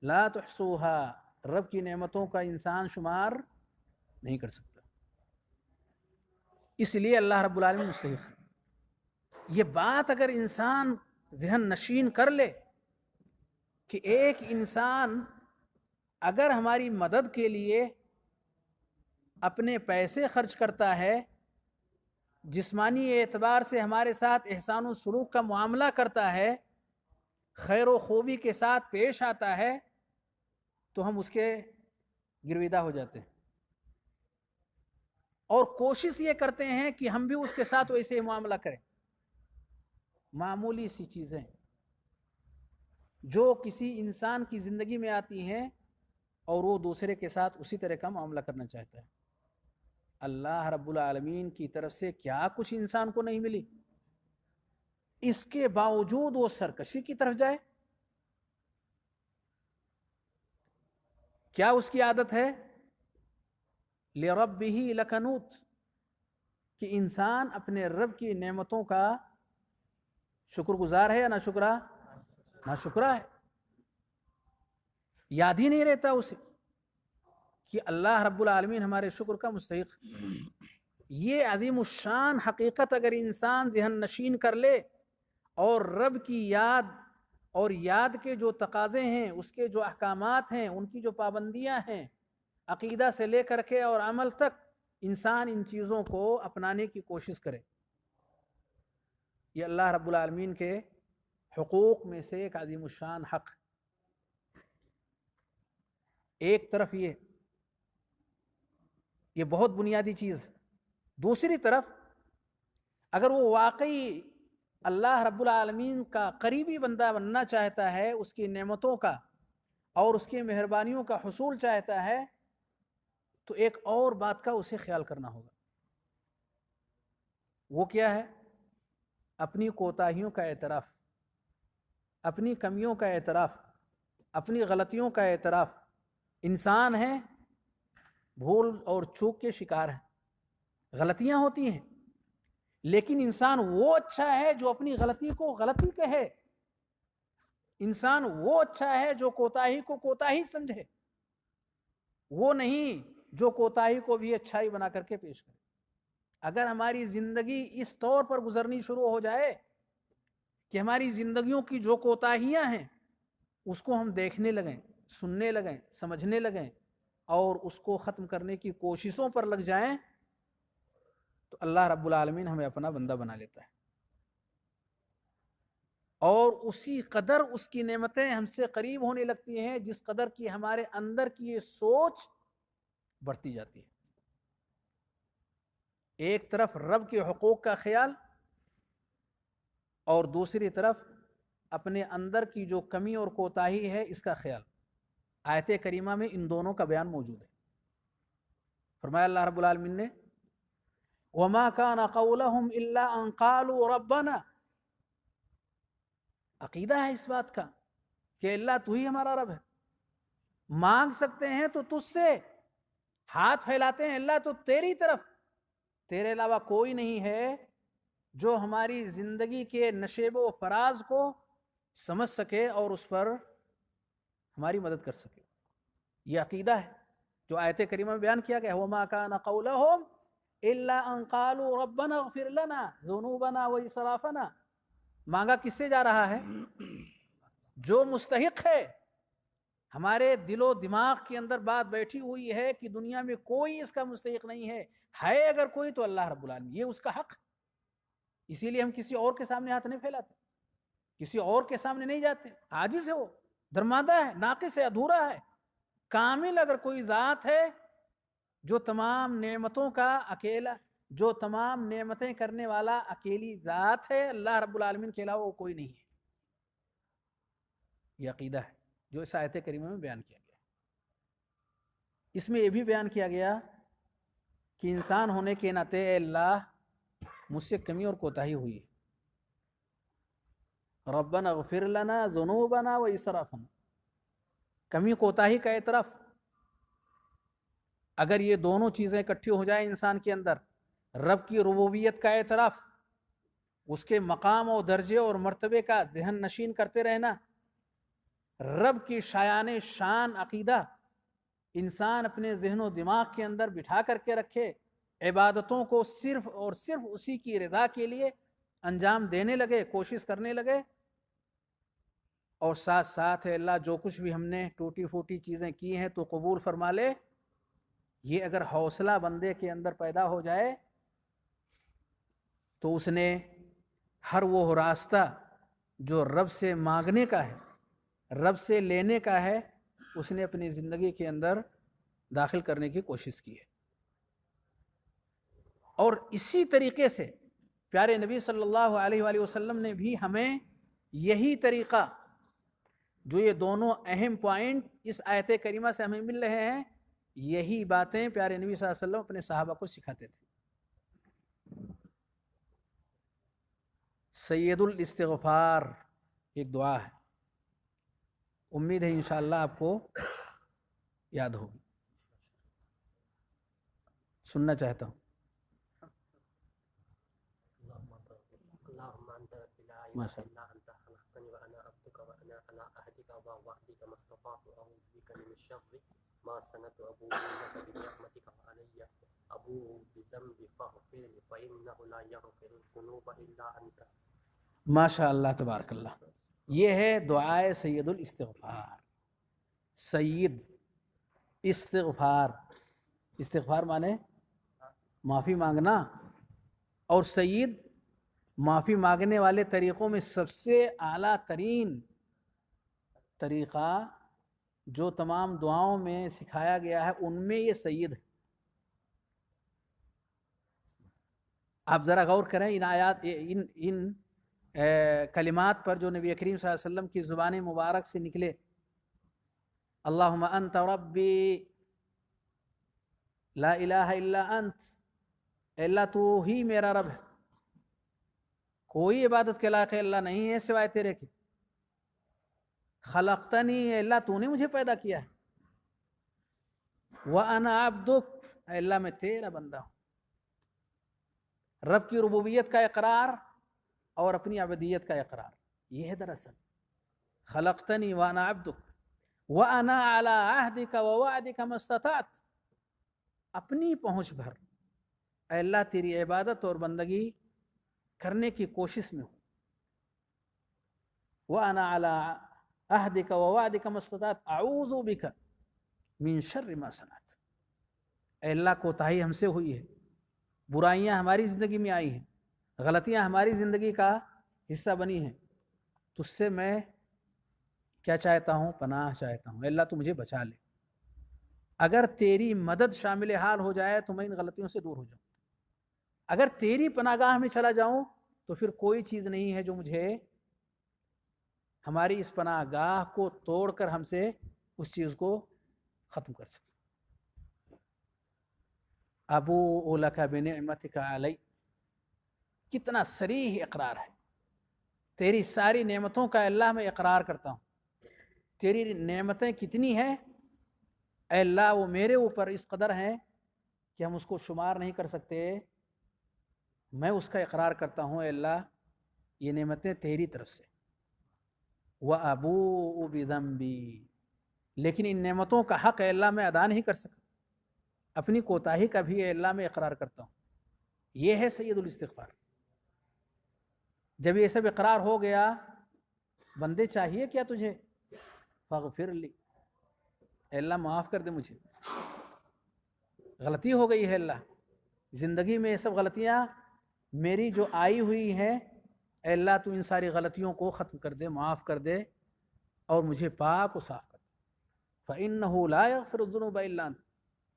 لَا تُحْصُوهَا. رب کی نعمتوں کا انسان شمار نہیں کر سکتا. اس لیے اللہ رب العالمین مستحق ہے. یہ بات اگر انسان ذہن نشین کر لے کہ ایک انسان اگر ہماری مدد کے لیے اپنے پیسے خرچ کرتا ہے، جسمانی اعتبار سے ہمارے ساتھ احسان و سلوک کا معاملہ کرتا ہے، خیر و خوبی کے ساتھ پیش آتا ہے، تو ہم اس کے گرویدہ ہو جاتے ہیں اور کوشش یہ کرتے ہیں کہ ہم بھی اس کے ساتھ ویسے ہی معاملہ کریں۔ معمولی سی چیزیں جو کسی انسان کی زندگی میں آتی ہیں اور وہ دوسرے کے ساتھ اسی طرح کا معاملہ کرنا چاہتا ہے۔ اللہ رب العالمین کی طرف سے کیا کچھ انسان کو نہیں ملی، اس کے باوجود وہ سرکشی کی طرف جائے؟ کیا اس کی عادت ہے لِرَبِّهِ لَكَنُوت کہ انسان اپنے رب کی نعمتوں کا شکر گزار ہے یا ناشکرا ہے؟ یاد ہی نہیں رہتا اسے کہ اللہ رب العالمین ہمارے شکر کا مستحق۔ یہ عظیم الشان حقیقت اگر انسان ذہن نشین کر لے اور رب کی یاد اور یاد کے جو تقاضے ہیں، اس کے جو احکامات ہیں، ان کی جو پابندیاں ہیں، عقیدہ سے لے کر کے اور عمل تک انسان ان چیزوں کو اپنانے کی کوشش کرے، یہ اللہ رب العالمین کے حقوق میں سے ایک عظیم الشان حق۔ ایک طرف یہ بہت بنیادی چیز، دوسری طرف اگر وہ واقعی اللہ رب العالمین کا قریبی بندہ بننا چاہتا ہے، اس کی نعمتوں کا اور اس کی مہربانیوں کا حصول چاہتا ہے، تو ایک اور بات کا اسے خیال کرنا ہوگا۔ وہ کیا ہے؟ اپنی کوتاہیوں کا اعتراف، اپنی کمیوں کا اعتراف، اپنی غلطیوں کا اعتراف۔ انسان ہے، بھول اور چوک کے شکار ہیں، غلطیاں ہوتی ہیں، لیکن انسان وہ اچھا ہے جو اپنی غلطی کو غلطی کہے، انسان وہ اچھا ہے جو کوتاہی کو کوتاہی سمجھے، وہ نہیں جو کوتاہی کو بھی اچھائی بنا کر کے پیش کرے۔ اگر ہماری زندگی اس طور پر گزرنی شروع ہو جائے کہ ہماری زندگیوں کی جو کوتاہیاں ہیں اس کو ہم دیکھنے لگیں، سننے لگیں، سمجھنے لگیں اور اس کو ختم کرنے کی کوششوں پر لگ جائیں، تو اللہ رب العالمین ہمیں اپنا بندہ بنا لیتا ہے، اور اسی قدر اس کی نعمتیں ہم سے قریب ہونے لگتی ہیں جس قدر کی ہمارے اندر کی یہ سوچ بڑھتی جاتی ہے۔ ایک طرف رب کے حقوق کا خیال اور دوسری طرف اپنے اندر کی جو کمی اور کوتاہی ہے اس کا خیال۔ آیت کریمہ میں ان دونوں کا بیان موجود ہے۔ فرمایا اللہ رب العالمین نے وَمَا كَانَ قَوْلَهُمْ إِلَّا أَن قَالُوا رَبَّنَا، عقیدہ ہے اس بات کا کہ اللہ تو ہی ہمارا رب ہے، مانگ سکتے ہیں تو تجھ سے، ہاتھ پھیلاتے ہیں اللہ تو تیری طرف، تیرے علاوہ کوئی نہیں ہے جو ہماری زندگی کے نشیب و فراز کو سمجھ سکے اور اس پر ہماری مدد کر سکے۔ یہ عقیدہ ہے جو آیت کریمہ میں بیان کیا گیا ہے، وَمَا كَانَ قَوْلَهُمْ إِلَّا أَن قَالُوا رَبَّنَا اغْفِرْ لَنَا ذُنُوبَنَا وَإِسْرَافَنَا۔ مانگا کس سے جا رہا ہے؟ جو مستحق ہے۔ ہمارے دل و دماغ کے اندر بات بیٹھی ہوئی ہے کہ دنیا میں کوئی اس کا مستحق نہیں ہے اگر کوئی تو اللہ رب العالمین، یہ اس کا حق۔ اسی لیے ہم کسی اور کے سامنے ہاتھ نہیں پھیلاتے، کسی اور کے سامنے نہیں جاتے، عاجز ہے، وہ درماندہ ہے، ناقص ہے، ادھورا ہے۔ کامل اگر کوئی ذات ہے جو تمام نعمتوں کا اکیلا، جو تمام نعمتیں کرنے والا اکیلی ذات ہے، اللہ رب العالمین کے علاوہ وہ کوئی نہیں ہے۔ یہ عقیدہ ہے جو اس آیت کریمہ میں بیان کیا گیا۔ اس میں یہ بھی بیان کیا گیا کہ انسان ہونے کے ناطے اے اللہ مجھ سے کمی اور کوتاہی ہوئی ہے، ربنا اغفر لنا ذنوبنا واسرافنا، کمی کوتاہی کا اعتراف۔ اگر یہ دونوں چیزیں اکٹھی ہو جائیں انسان کے اندر، رب کی ربوبیت کا اعتراف، اس کے مقام و درجے اور مرتبے کا ذہن نشین کرتے رہنا، رب کی شایان شان عقیدہ انسان اپنے ذہن و دماغ کے اندر بٹھا کر کے رکھے، عبادتوں کو صرف اور صرف اسی کی رضا کے لیے انجام دینے لگے، کوشش کرنے لگے، اور ساتھ ساتھ اللہ جو کچھ بھی ہم نے ٹوٹی پھوٹی چیزیں کی ہیں تو قبول فرما لے، یہ اگر حوصلہ بندے کے اندر پیدا ہو جائے تو اس نے ہر وہ راستہ جو رب سے مانگنے کا ہے، رب سے لینے کا ہے، اس نے اپنی زندگی کے اندر داخل کرنے کی کوشش کی ہے۔ اور اسی طریقے سے پیارے نبی صلی اللہ علیہ وآلہ وسلم نے بھی ہمیں یہی طریقہ، جو یہ دونوں اہم پوائنٹ اس آیت کریمہ سے ہمیں مل رہے ہیں، یہی باتیں پیارے نبی صلی اللہ علیہ وسلم اپنے صحابہ کو سکھاتے تھے۔ سید الاستغفار ایک دعا ہے، امید ہے انشاءاللہ آپ کو یاد ہوگی، سننا چاہتا ہوں۔
اللهم انت لا
ما
اله
شاء
الا انت خلقتني وانا عبدك وانا على عهدك ووعدك ما استطعت اعوذ بك من الشر ما صنعت ابوء لك بنعمتك علي ابوء بذنبي فاغفر لي فانه لا يغفر الذنوب الا انت۔
ماشاء اللہ تبارک اللہ، یہ ہے دعائے سید الاستغفار۔ سید استغفار، استغفار مانے معافی مانگنا، اور سید معافی مانگنے والے طریقوں میں سب سے اعلیٰ ترین طریقہ جو تمام دعاؤں میں سکھایا گیا ہے، ان میں یہ سید ہے۔ آپ ذرا غور کریں ان آیات، ان کلمات پر جو نبی کریم صلی اللہ علیہ وسلم کی زبان مبارک سے نکلے۔ اللہم انت ربی لا الہ الا انت، اے اللہ تو ہی میرا رب ہے، کوئی عبادت کے لائق اللہ نہیں ہے سوائے تیرے کے۔ خلقتنی، اے اللہ تو نے مجھے پیدا کیا ہے۔ وَأَنَا عَبْدُكَ، اے اللہ میں تیرا بندہ ہوں۔ رب کی ربوبیت کا اقرار اور اپنی عبدیت کا اقرار، یہ ہے دراصل خلقتنی وَأَنَا عَبْدُكَ وَأَنَا عَلَىٰ عَهْدِكَ وَوَعْدِكَ مَا اسْتَطَعْتُ، اپنی پہنچ بھر اے اللہ تیری عبادت اور بندگی کرنے کی کوشش میں ہوں۔ وَأَنَا عَلَىٰ عَهْدِكَ وَوَعْدِكَ مَا اسْتَطَعْتُ أَعُوذُ بِكَ مِن شَرِّ مَا صَنَعْتُ، اے اللہ کوتاہی ہم سے ہوئی ہے، برائیاں ہماری زندگی میں آئی ہیں، غلطیاں ہماری زندگی کا حصہ بنی ہیں، تجھ سے میں کیا چاہتا ہوں؟ پناہ چاہتا ہوں، اے اللہ تو مجھے بچا لے۔ اگر تیری مدد شامل حال ہو جائے تو میں ان غلطیوں سے دور ہو جاؤں، اگر تیری پناہ گاہ میں چلا جاؤں تو پھر کوئی چیز نہیں ہے جو مجھے ہماری اس پناہ گاہ کو توڑ کر ہم سے اس چیز کو ختم کر سکے۔ ابوء لک بنعمتک علی، کتنا صریح اقرار ہے، تیری ساری نعمتوں کا اللہ میں اقرار کرتا ہوں، تیری نعمتیں کتنی ہیں اے اللہ، وہ میرے اوپر اس قدر ہیں کہ ہم اس کو شمار نہیں کر سکتے، میں اس کا اقرار کرتا ہوں اے اللہ یہ نعمتیں تیری طرف سے۔ وَأَبُوءُ بِذَنبِي، لیکن ان نعمتوں کا حق اے اللہ میں ادا نہیں کر سکا، اپنی کوتاہی کا بھی اے اللہ میں اقرار کرتا ہوں۔ یہ ہے سید الاستغفار۔ جب یہ سب اقرار ہو گیا، بندے چاہیے کیا تجھے؟ فاغفر لی، اے اللہ معاف کر دے مجھے، غلطی ہو گئی ہے اللہ، زندگی میں یہ سب غلطیاں میری جو آئی ہوئی ہیں، اے اللہ تو ان ساری غلطیوں کو ختم کر دے، معاف کر دے اور مجھے پاک و صاف کر دے۔ فَإِنَّهُ لَا يَغْفِرُ الذُّنُوبَ إِلَّا أَنْتَ،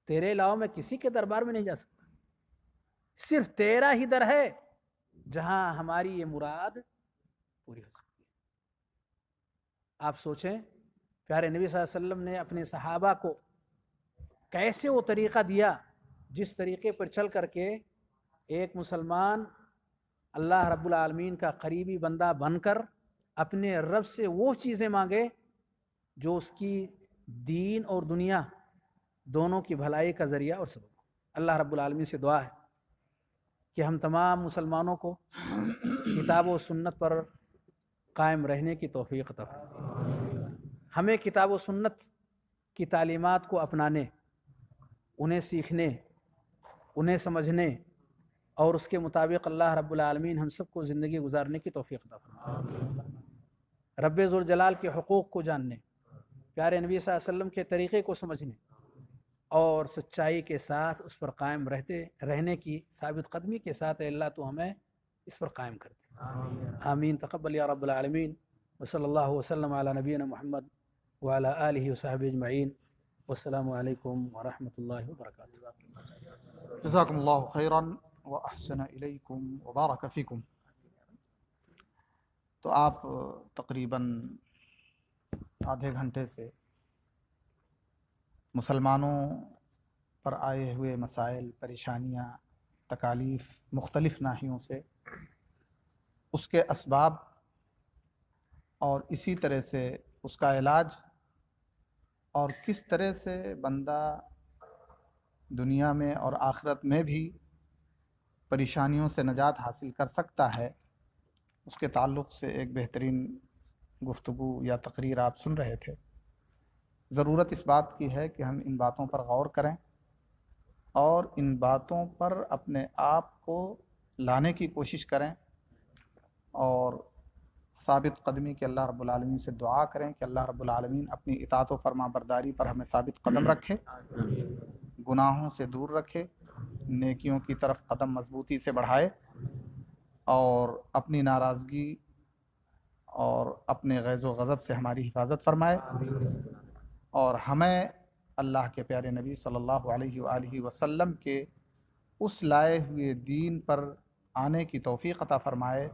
تیرے علاوہ میں کسی کے دربار میں نہیں جا سکتا، صرف تیرا ہی در ہے جہاں ہماری یہ مراد پوری ہو سکتی ہے۔ آپ سوچیں پیارے نبی صلی اللہ علیہ وسلم نے اپنے صحابہ کو کیسے وہ طریقہ دیا جس طریقے پر چل کر کے ایک مسلمان اللہ رب العالمین کا قریبی بندہ بن کر اپنے رب سے وہ چیزیں مانگے جو اس کی دین اور دنیا دونوں کی بھلائی کا ذریعہ اور سبب ہو۔ اللہ رب العالمین سے دعا ہے کہ ہم تمام مسلمانوں کو کتاب و سنت پر قائم رہنے کی توفیق عطا فرمائے، ہمیں کتاب و سنت کی تعلیمات کو اپنانے، انہیں سیکھنے، انہیں سمجھنے اور اس کے مطابق اللہ رب العالمین ہم سب کو زندگی گزارنے کی توفیق عطا فرمائے۔ رب ذوالجلال کے حقوق کو جاننے، پیارے نبی صلی اللہ علیہ وسلم کے طریقے کو سمجھنے اور سچائی کے ساتھ اس پر قائم رہنے کی ثابت قدمی کے ساتھ اے اللہ تو ہمیں اس پر قائم کر دے. آمین. تقبل یا رب العالمین. وصلی اللہ وسلم علی نبینا محمد وعلی آلہ وصحبہ اجمعین. والسلام علیکم ورحمۃ اللہ وبرکاتہ.
جزاکم اللہ خیراً واحسن الیکم وبارک فیکم. تو آپ تقریباً آدھے گھنٹے سے مسلمانوں پر آئے ہوئے مسائل، پریشانیاں، تکالیف مختلف ناحیوں سے، اس کے اسباب اور اسی طرح سے اس کا علاج، اور کس طرح سے بندہ دنیا میں اور آخرت میں بھی پریشانیوں سے نجات حاصل کر سکتا ہے، اس کے تعلق سے ایک بہترین گفتگو یا تقریر آپ سن رہے تھے. ضرورت اس بات کی ہے کہ ہم ان باتوں پر غور کریں اور ان باتوں پر اپنے آپ کو لانے کی کوشش کریں، اور ثابت قدمی کے اللہ رب العالمین سے دعا کریں کہ اللہ رب العالمین اپنی اطاعت و فرما برداری پر ہمیں ثابت قدم رکھے، گناہوں سے دور رکھے، نیکیوں کی طرف قدم مضبوطی سے بڑھائے، اور اپنی ناراضگی اور اپنے غیظ و غضب سے ہماری حفاظت فرمائے، اور ہمیں اللہ کے پیارے نبی صلی اللہ علیہ وآلہ وسلم کے اس لائے ہوئے دین پر آنے کی توفیق عطا فرمائے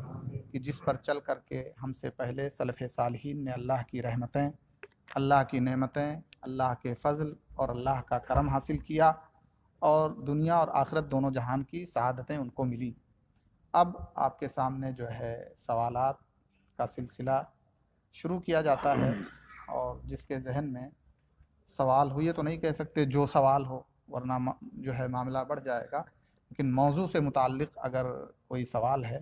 کہ جس پر چل کر کے ہم سے پہلے سلف صالحین نے اللہ کی رحمتیں، اللہ کی نعمتیں، اللہ کے فضل اور اللہ کا کرم حاصل کیا، اور دنیا اور آخرت دونوں جہان کی سعادتیں ان کو ملیں. اب آپ کے سامنے جو ہے سوالات کا سلسلہ شروع کیا جاتا ہے، اور جس کے ذہن میں سوال ہو، یہ تو نہیں کہہ سکتے جو سوال ہو ورنہ جو ہے معاملہ بڑھ جائے گا، لیکن موضوع سے متعلق اگر کوئی سوال ہے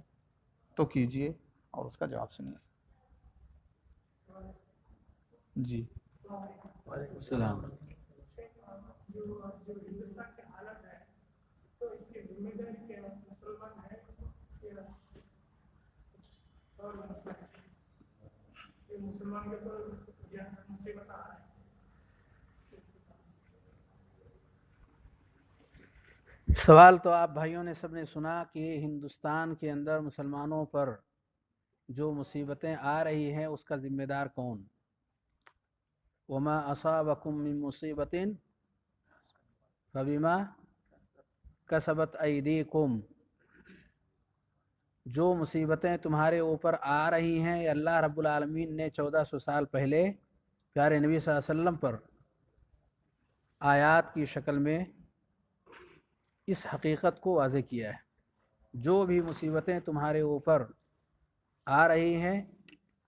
تو کیجئے اور اس کا جواب سنیے. جی
السلام.
جو ہندوستان کے حالت ہے تو اس کے ذمہ دار کیا مسلمان ہے یا اور مسئلہ ہے؟ یہ مسلمان کے اوپر کیا مصیبت آ رہا ہے؟
سوال تو آپ بھائیوں نے سب نے سنا کہ ہندوستان کے اندر مسلمانوں پر جو مصیبتیں آ رہی ہیں اس کا ذمہ دار کون؟ وما اصابکم من مصیبت فبما کسبت ایدیکم. جو مصیبتیں تمہارے اوپر آ رہی ہیں یہ اللہ رب العالمین نے 1400 سال پہلے پیارے نبی صلی اللہ علیہ وسلم پر آیات کی شکل میں اس حقیقت کو واضح کیا ہے. جو بھی مصیبتیں تمہارے اوپر آ رہی ہیں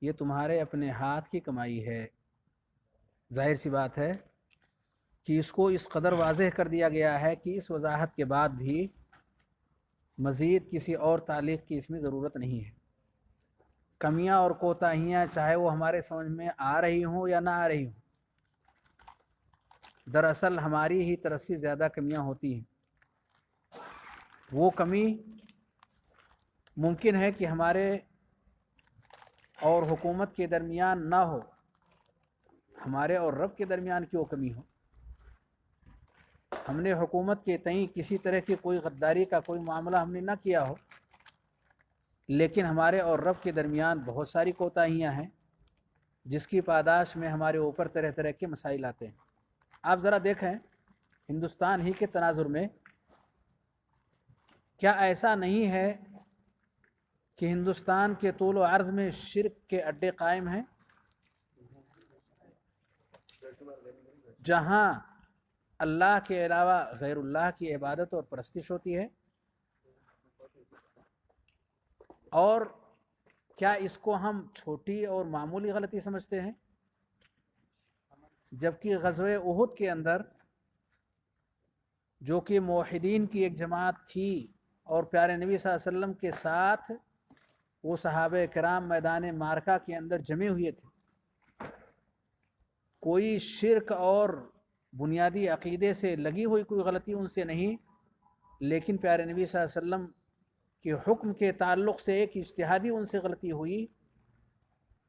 یہ تمہارے اپنے ہاتھ کی کمائی ہے. ظاہر سی بات ہے کہ اس کو اس قدر واضح کر دیا گیا ہے کہ اس وضاحت کے بعد بھی مزید کسی اور تعلیق کی اس میں ضرورت نہیں ہے. کمیاں اور کوتاہیاں چاہے وہ ہمارے سمجھ میں آ رہی ہوں یا نہ آ رہی ہوں، دراصل ہماری ہی طرف سے زیادہ کمیاں ہوتی ہیں. وہ کمی ممکن ہے کہ ہمارے اور حکومت کے درمیان نہ ہو، ہمارے اور رب کے درمیان کی وہ کمی ہو. ہم نے حکومت کے تئیں کسی طرح کی کوئی غداری کا کوئی معاملہ ہم نے نہ کیا ہو، لیکن ہمارے اور رب کے درمیان بہت ساری کوتاہیاں ہیں جس کی پاداش میں ہمارے اوپر طرح طرح کے مسائل آتے ہیں. آپ ذرا دیکھیں ہندوستان ہی کے تناظر میں کیا ایسا نہیں ہے کہ ہندوستان کے طول و عرض میں شرک کے اڈے قائم ہیں؟ جہاں اللہ کے علاوہ غیر اللہ کی عبادت اور پرستش ہوتی ہے. اور کیا اس کو ہم چھوٹی اور معمولی غلطی سمجھتے ہیں؟ جبکہ غزوہ احد کے اندر جو کہ موحدین کی ایک جماعت تھی اور پیارے نبی صلی اللہ علیہ وسلم کے ساتھ وہ صحابہ کرام میدان معرکہ کے اندر جمے ہوئے تھے، کوئی شرک اور بنیادی عقیدے سے لگی ہوئی کوئی غلطی ان سے نہیں، لیکن پیارے نبی صلی اللہ علیہ وسلم کے حکم کے تعلق سے ایک اجتہادی ان سے غلطی ہوئی،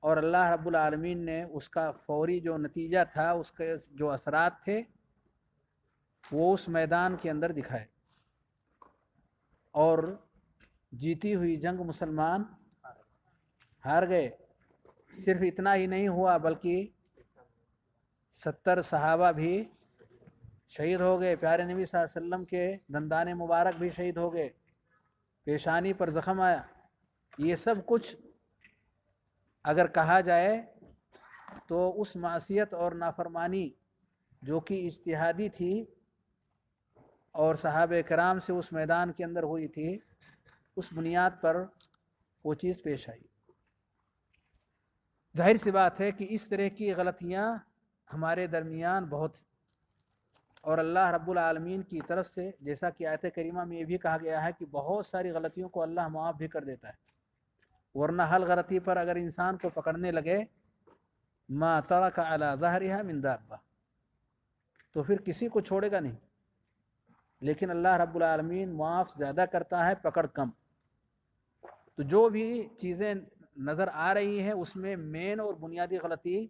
اور اللہ رب العالمین نے اس کا فوری جو نتیجہ تھا، اس کے جو اثرات تھے وہ اس میدان کے اندر دکھائے، اور جیتی ہوئی جنگ مسلمان ہار گئے۔ صرف اتنا ہی نہیں ہوا بلکہ 70 صحابہ بھی شہید ہو گئے، پیارے نبی صلی اللہ علیہ وسلم کے دندان مبارک بھی شہید ہو گئے، پیشانی پر زخم آیا۔ یہ سب کچھ اگر کہا جائے تو اس معصیت اور نافرمانی جو کہ اجتہادی تھی اور صحابہ کرام سے اس میدان کے اندر ہوئی تھی، اس بنیاد پر وہ چیز پیش آئی۔ ظاہر سی بات ہے کہ اس طرح کی غلطیاں ہمارے درمیان بہت ہیں، اور اللہ رب العالمین کی طرف سے جیسا کہ آیت کریمہ میں یہ بھی کہا گیا ہے کہ بہت ساری غلطیوں کو اللہ معاف بھی کر دیتا ہے، ورنہ ہر غلطی پر اگر انسان کو پکڑنے لگے ما ترک علی ظہرها من دابہ، تو پھر کسی کو چھوڑے گا نہیں۔ لیکن اللہ رب العالمین معاف زیادہ کرتا ہے، پکڑ کم۔ تو جو بھی چیزیں نظر آ رہی ہیں اس میں مین اور بنیادی غلطی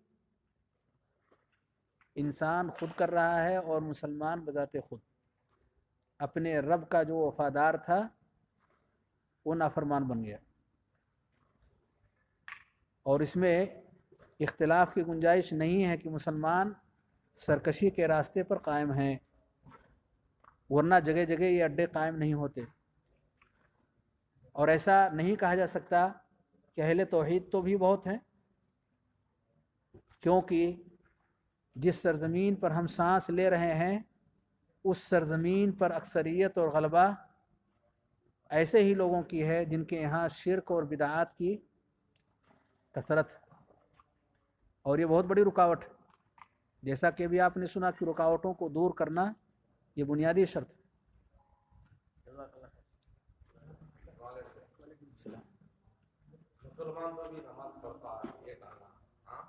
انسان خود کر رہا ہے، اور مسلمان بذات خود اپنے رب کا جو وفادار تھا وہ نافرمان بن گیا۔ اور اس میں اختلاف کی گنجائش نہیں ہے کہ مسلمان سرکشی کے راستے پر قائم ہیں، ورنہ جگہ جگہ یہ اڈے قائم نہیں ہوتے۔ اور ایسا نہیں کہا جا سکتا کہ اہل توحید تو بھی بہت ہیں، کیونکہ جس سرزمین پر ہم سانس لے رہے ہیں اس سرزمین پر اکثریت اور غلبہ ایسے ہی لوگوں کی ہے جن کے یہاں شرک اور بدعات کی کثرت، اور یہ بہت بڑی رکاوٹ ہے۔ جیسا کہ بھی آپ نے سنا کہ رکاوٹوں کو دور کرنا یہ بنیادی شرط ہے۔
مسلمان تو بھی نماز پڑھتا ہے، یہ کہنا ہاں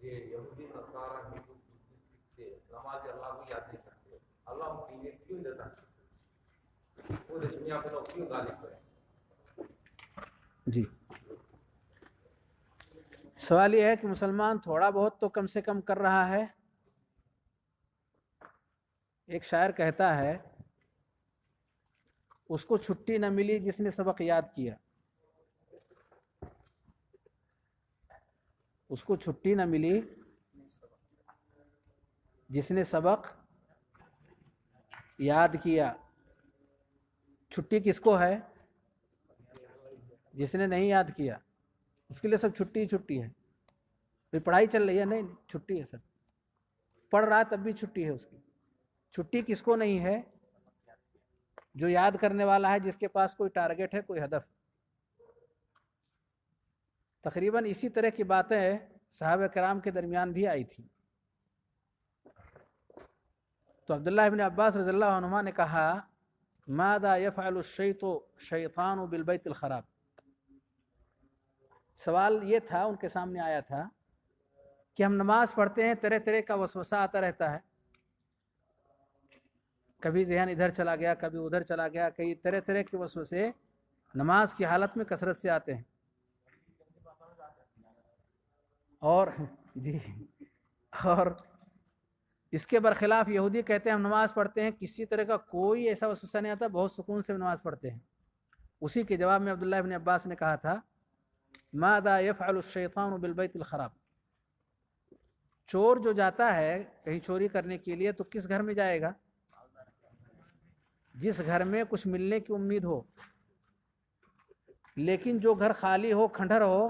یہ یہودی نصارہ ہندو سے نماز اللہ کو یاد نہیں کرتے، اللہ ان کے لیے کیوں دیتا ہے؟ پورے دنیا پہ لوگ کیوں غالب کریں؟
جی، سوال یہ ہے کہ مسلمان تھوڑا بہت تو کم سے کم کر رہا ہے۔ ایک شاعر کہتا ہے اس کو چھٹی نہ ملی جس نے سبق یاد کیا، اس کو چھٹی نہ ملی جس نے سبق یاد کیا۔ چھٹی کس کو ہے؟ جس نے نہیں یاد کیا، اس کے لیے سب چھٹی ہی چھٹی ہے۔ پھر پڑھائی چل رہی ہے، نہیں چھٹی ہے، سب پڑھ رہا ہے تب بھی چھٹی ہے اس کی۔ چھٹی کس کو نہیں ہے؟ جو یاد کرنے والا ہے، جس کے پاس کوئی ٹارگٹ ہے، کوئی ہدف۔ تقریباً اسی طرح کی باتیں صحابہ کرام کے درمیان بھی آئی تھیں۔ تو عبداللہ ابن عباس رضی اللہ عنہما نے کہا ماذا يفعل الشیطان بالبیت الخراب۔ سوال یہ تھا، ان کے سامنے آیا تھا کہ ہم نماز پڑھتے ہیں، طرح طرح کا وسوسہ آتا رہتا ہے، کبھی ذہن ادھر چلا گیا، کبھی ادھر چلا گیا، کئی طرح طرح کے وسوسے نماز کی حالت میں کثرت سے آتے ہیں۔ اور جی، اور اس کے برخلاف یہودی کہتے ہیں ہم نماز پڑھتے ہیں، کسی طرح کا کوئی ایسا وسوسہ نہیں آتا، بہت سکون سے نماز پڑھتے ہیں۔ اسی کے جواب میں عبداللہ ابن عباس نے کہا تھا ماذا يفعل الشیطان بالبیت الخراب۔ چور جو جاتا ہے کہیں چوری کرنے کے لیے تو کس گھر میں جائے گا؟ جس گھر میں کچھ ملنے کی امید ہو۔ لیکن جو گھر خالی ہو، کھنڈر ہو،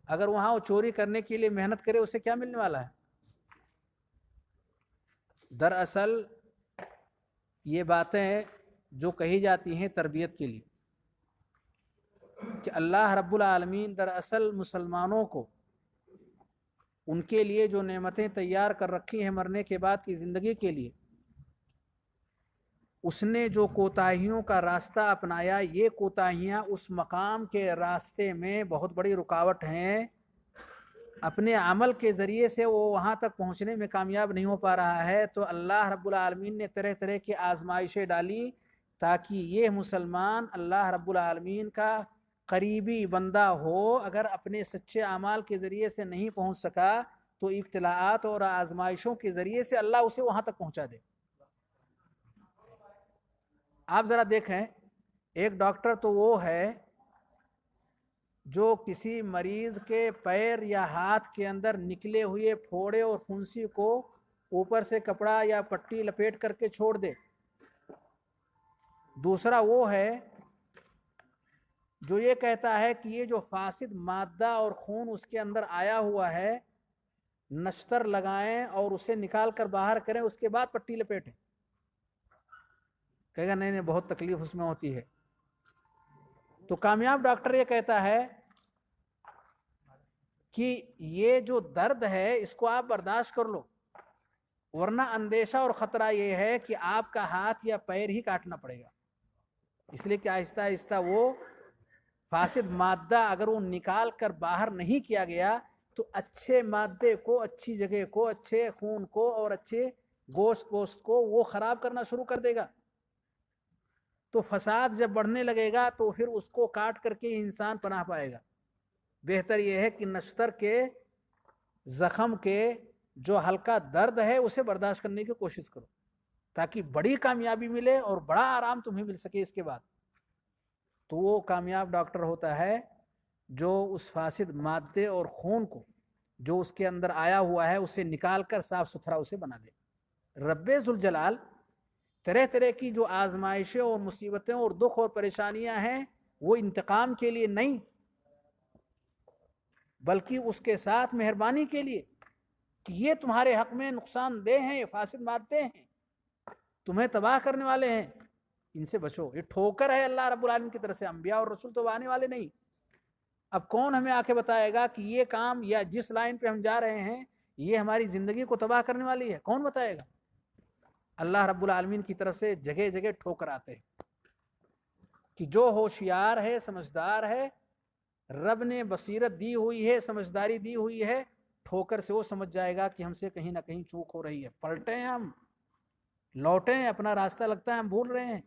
اگر وہاں وہ چوری کرنے کے لیے محنت کرے، اسے کیا ملنے والا ہے؟ دراصل یہ باتیں جو کہی جاتی ہیں تربیت کے لیے، کہ اللہ رب العالمین دراصل مسلمانوں کو ان کے لیے جو نعمتیں تیار کر رکھی ہیں مرنے کے بعد کی زندگی کے لیے، اس نے جو کوتاہیوں کا راستہ اپنایا، یہ کوتاہیاں اس مقام کے راستے میں بہت بڑی رکاوٹ ہیں۔ اپنے عمل کے ذریعے سے وہ وہاں تک پہنچنے میں کامیاب نہیں ہو پا رہا ہے، تو اللہ رب العالمین نے طرح طرح کی آزمائشیں ڈالی تاکہ یہ مسلمان اللہ رب العالمین کا قریبی بندہ ہو۔ اگر اپنے سچے اعمال کے ذریعے سے نہیں پہنچ سکا تو ابتلاءات اور آزمائشوں کے ذریعے سے اللہ اسے وہاں تک پہنچا دے. آپ ذرا دیکھیں، ایک ڈاکٹر تو وہ ہے جو کسی مریض کے پیر یا ہاتھ کے اندر نکلے ہوئے پھوڑے اور پھنسی کو اوپر سے کپڑا یا پٹی لپیٹ کر کے چھوڑ دے. دوسرا وہ ہے جو یہ کہتا ہے کہ یہ جو فاسد مادہ اور خون اس کے اندر آیا ہوا ہے، نشتر لگائیں اور اسے نکال کر باہر کریں، اس کے بعد پٹی لپیٹیں. کہے گا نہیں بہت تکلیف اس میں ہوتی ہے. تو کامیاب ڈاکٹر یہ کہتا ہے کہ یہ جو درد ہے اس کو آپ برداشت کر لو، ورنہ اندیشہ اور خطرہ یہ ہے کہ آپ کا ہاتھ یا پیر ہی کاٹنا پڑے گا. اس لیے کہ آہستہ آہستہ وہ فاسد مادہ اگر وہ نکال کر باہر نہیں کیا گیا تو اچھے مادے کو، اچھی جگہ کو، اچھے خون کو اور اچھے گوشت پوست کو وہ خراب کرنا شروع کر دے گا. تو فساد جب بڑھنے لگے گا تو پھر اس کو کاٹ کر کے انسان پناہ پائے گا. بہتر یہ ہے کہ نشتر کے زخم کے جو ہلکا درد ہے اسے برداشت کرنے کی کوشش کرو تاکہ بڑی کامیابی ملے اور بڑا آرام تمہیں مل سکے اس کے بعد. تو وہ کامیاب ڈاکٹر ہوتا ہے جو اس فاسد مادے اور خون کو جو اس کے اندر آیا ہوا ہے اسے نکال کر صاف ستھرا اسے بنا دے. رب ذوالجلال طرح طرح کی جو آزمائشیں اور مصیبتیں اور دکھ اور پریشانیاں ہیں وہ انتقام کے لیے نہیں بلکہ اس کے ساتھ مہربانی کے لیے کہ یہ تمہارے حق میں نقصان دہ ہیں، یہ فاسد مادے ہیں، تمہیں تباہ کرنے والے ہیں، ان سے بچو. یہ ٹھوکر ہے اللہ رب العالمین کی طرف سے. انبیاء اور رسول تو آنے والے نہیں. اب کون ہمیں آ کے بتائے گا کہ یہ کام یا جس لائن پہ ہم جا رہے ہیں یہ ہماری زندگی کو تباہ کرنے والی ہے؟ کون بتائے گا؟ اللہ رب العالمین کی طرف سے جگہ جگہ ٹھوکر آتے ہیں کہ جو ہوشیار ہے، سمجھدار ہے، رب نے بصیرت دی ہوئی ہے، سمجھداری دی ہوئی ہے، ٹھوکر سے وہ سمجھ جائے گا کہ ہم سے کہیں نہ کہیں چوک ہو رہی ہے. پلٹیں ہم، لوٹیں، اپنا راستہ لگتا ہے ہم بھول رہے ہیں.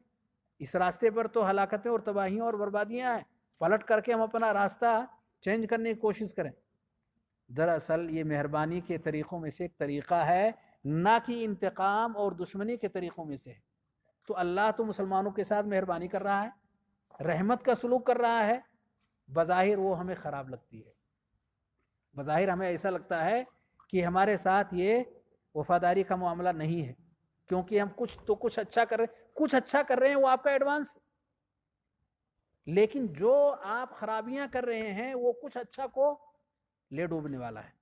اس راستے پر تو ہلاکتیں اور تباہیاں اور بربادیاں ہیں. پلٹ کر کے ہم اپنا راستہ چینج کرنے کی کوشش کریں. دراصل یہ مہربانی کے طریقوں میں سے ایک طریقہ ہے، نہ کہ انتقام اور دشمنی کے طریقوں میں سے ہے. تو اللہ تو مسلمانوں کے ساتھ مہربانی کر رہا ہے، رحمت کا سلوک کر رہا ہے. بظاہر وہ ہمیں خراب لگتی ہے، بظاہر ہمیں ایسا لگتا ہے کہ ہمارے ساتھ یہ وفاداری کا معاملہ نہیں ہے، کیونکہ ہم کچھ اچھا کر رہے ہیں، وہ آپ کا ایڈوانس. لیکن جو آپ خرابیاں کر رہے ہیں وہ کچھ اچھا کو لے ڈوبنے والا ہے.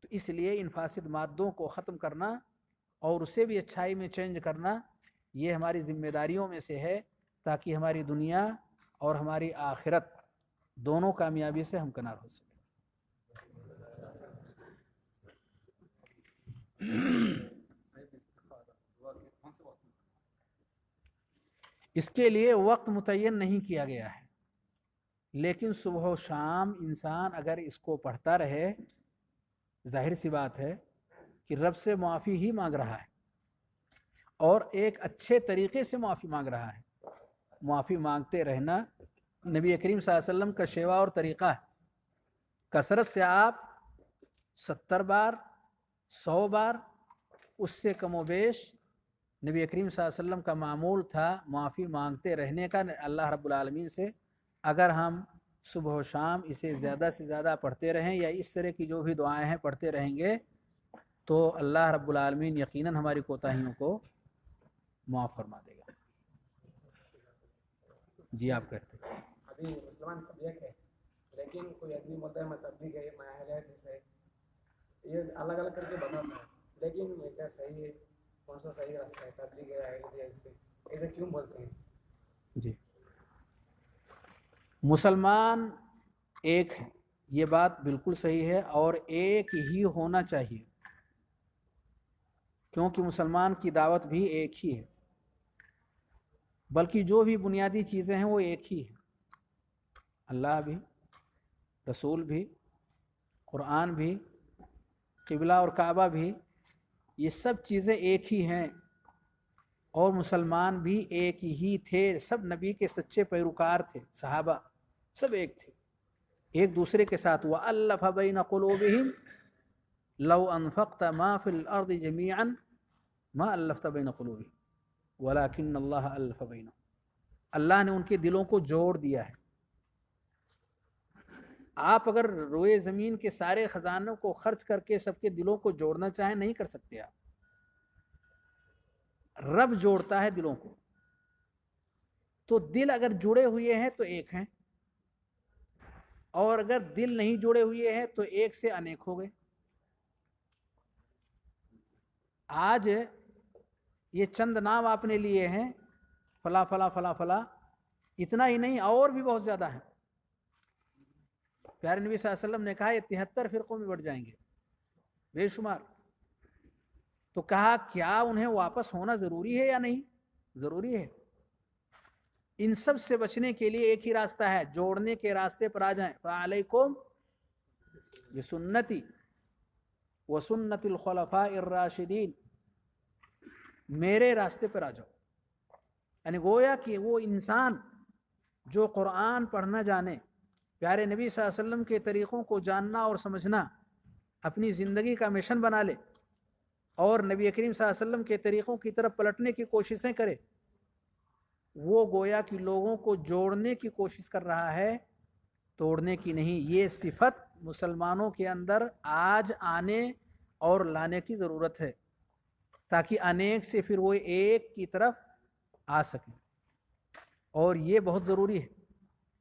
تو اس لیے ان فاسد مادوں کو ختم کرنا اور اسے بھی اچھائی میں چینج کرنا یہ ہماری ذمہ داریوں میں سے ہے، تاکہ ہماری دنیا اور ہماری آخرت دونوں کامیابی سے ہمکنار ہو سکے. اس کے لیے وقت متعین نہیں کیا گیا ہے، لیکن صبح و شام انسان اگر اس کو پڑھتا رہے، ظاہر سی بات ہے کہ رب سے معافی ہی مانگ رہا ہے اور ایک اچھے طریقے سے معافی مانگ رہا ہے. معافی مانگتے رہنا نبی کریم صلی اللہ علیہ وسلم کا شیوا اور طریقہ ہے. کثرت سے آپ 70 بار، 100 بار، اس سے کم و بیش نبی کریم صلی اللہ علیہ وسلم کا معمول تھا معافی مانگتے رہنے کا اللہ رب العالمین سے. اگر ہم صبح و شام اسے زیادہ سے زیادہ پڑھتے رہیں یا اس طرح کی جو بھی دعائیں ہیں پڑھتے رہیں گے تو اللہ رب العالمین یقیناً ہماری کوتاہیوں کو معاف فرما دے گا. جی آپ کہتے ہیں.
ابھی مسلمان سب ایک ہے، لیکن کوئی آدمی بولتا ہے میں تبلیغ ہے، میں اہل حدیث ہے، یہ الگ الگ کر کے بتاتا ہے. لیکن یہ کیا صحیح ہے؟ کون سا صحیح راستہ ہے؟ تبلیغ ہے، اہل حدیث ہے، ایسے کیوں بولتے ہیں؟
جی، مسلمان ایک ہے، یہ بات بالکل صحیح ہے اور ایک ہی ہونا چاہیے، کیونکہ مسلمان کی دعوت بھی ایک ہی ہے، بلکہ جو بھی بنیادی چیزیں ہیں وہ ایک ہی ہیں. اللہ بھی، رسول بھی، قرآن بھی، قبلہ اور کعبہ بھی، یہ سب چیزیں ایک ہی ہیں. اور مسلمان بھی ایک ہی تھے، سب نبی کے سچے پیروکار تھے، صحابہ سب ایک تھے، ایک دوسرے کے ساتھ. وَأَلَّفَ بَيْنَ قُلُوبِهِمْ لو انفقت ما فی الارض جميعا ما الفت بین قلوبہم ولکن اللہ الف بینہم. اللہ نے ان کے دلوں کو جوڑ دیا ہے. آپ اگر روئے زمین کے سارے خزانوں کو خرچ کر کے سب کے دلوں کو جوڑنا چاہیں نہیں کر سکتے آپ. رب جوڑتا ہے دلوں کو. تو دل اگر جڑے ہوئے ہیں تو ایک ہیں، اور اگر دل نہیں جڑے ہوئے ہیں تو ایک سے انیک ہو گئے. آج یہ چند نام آپ نے لیے ہیں، فلاں فلاں فلاں فلاں، اتنا ہی نہیں اور بھی بہت زیادہ ہیں. پیارے نبی صلی اللہ علیہ وسلم نے کہا یہ 73 فرقوں میں بٹ جائیں گے، بے شمار. تو کہا کیا انہیں واپس ہونا ضروری ہے یا نہیں؟ ضروری ہے. ان سب سے بچنے کے لیے ایک ہی راستہ ہے، جوڑنے کے راستے پر آ جائیں. فعلیکم بسنتی وسنت الخلفاء الراشدین، میرے راستے پر آ جاؤ. یعنی گویا کہ وہ انسان جو قرآن پڑھنا جانے، پیارے نبی صلی اللہ علیہ وسلم کے طریقوں کو جاننا اور سمجھنا اپنی زندگی کا مشن بنا لے، اور نبی کریم صلی اللہ علیہ وسلم کے طریقوں کی طرف پلٹنے کی کوششیں کرے، وہ گویا کہ لوگوں کو جوڑنے کی کوشش کر رہا ہے، توڑنے کی نہیں. یہ صفت مسلمانوں کے اندر آج آنے اور لانے کی ضرورت ہے، تاکہ انیک سے پھر وہ ایک کی طرف آ سکیں. اور یہ بہت ضروری ہے.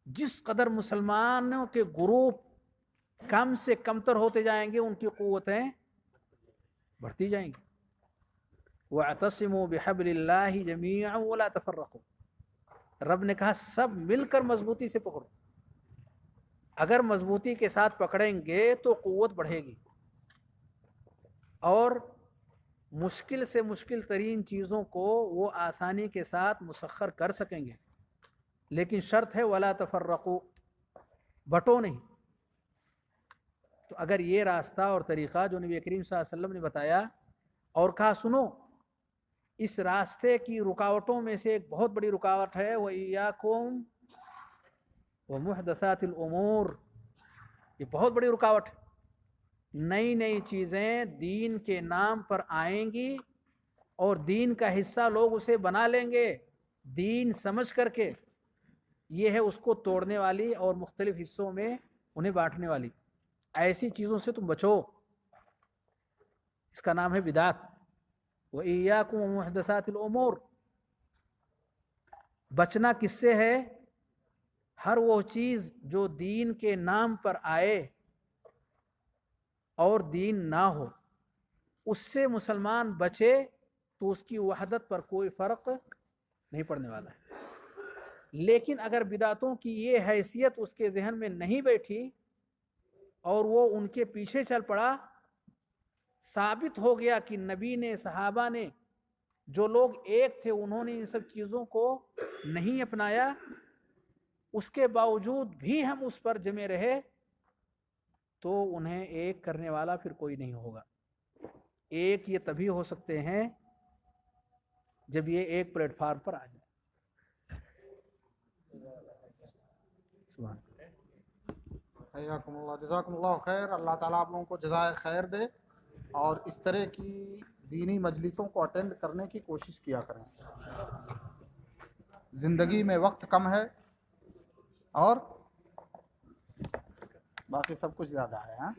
جس قدر مسلمانوں کے گروپ کم سے کمتر ہوتے جائیں گے، ان کی قوتیں بڑھتی جائیں گی. وَاعْتَصِمُوا بِحَبْلِ اللَّهِ جَمِيعًا وَلَا تَفَرَّقُوا. رب نے کہا سب مل کر مضبوطی سے پکڑو. اگر مضبوطی کے ساتھ پکڑیں گے تو قوت بڑھے گی، اور مشکل سے مشکل ترین چیزوں کو وہ آسانی کے ساتھ مسخر کر سکیں گے. لیکن شرط ہے وَلَا تَفَرَّقُوا، بٹو نہیں. تو اگر یہ راستہ اور طریقہ جو نبی کریم صلی اللہ علیہ وسلم نے بتایا اور کہا سنو، اس راستے کی رکاوٹوں میں سے ایک بہت بڑی رکاوٹ ہے وَإِيَّاكُمْ وَمُحْدَثَاتِ الْأُمُورِ، یہ بہت بڑی رکاوٹ ہے. نئی نئی چیزیں دین کے نام پر آئیں گی اور دین کا حصہ لوگ اسے بنا لیں گے دین سمجھ کر کے. یہ ہے اس کو توڑنے والی اور مختلف حصوں میں انہیں بانٹنے والی. ایسی چیزوں سے تم بچو، اس کا نام ہے بدعت. وَإِيَّاكُمْ وَمُحْدَثَاتِ الْأُمُورِ. بچنا کس سے ہے؟ ہر وہ چیز جو دین کے نام پر آئے اور دین نہ ہو، اس سے مسلمان بچے تو اس کی وحدت پر کوئی فرق نہیں پڑنے والا ہے. لیکن اگر بدعتوں کی یہ حیثیت اس کے ذہن میں نہیں بیٹھی اور وہ ان کے پیچھے چل پڑا، ثابت ہو گیا کہ نبی نے، صحابہ نے، جو لوگ ایک تھے، انہوں نے ان سب چیزوں کو نہیں اپنایا، اس کے باوجود بھی ہم اس پر جمے رہے، تو انہیں ایک کرنے والا پھر کوئی نہیں ہوگا. ایک یہ تبھی ہو سکتے ہیں جب یہ ایک پلیٹ فارم پر آ جائے. سبحان
حیاکم اللہ، جزاکم اللہ خیر. اللہ تعالیٰ آپ لوگوں کو جزائے خیر دے، اور اس طرح کی دینی مجلسوں کو اٹینڈ کرنے کی کوشش کیا کریں. زندگی میں وقت کم ہے اور باقی سب کچھ زیادہ ہے. ہاں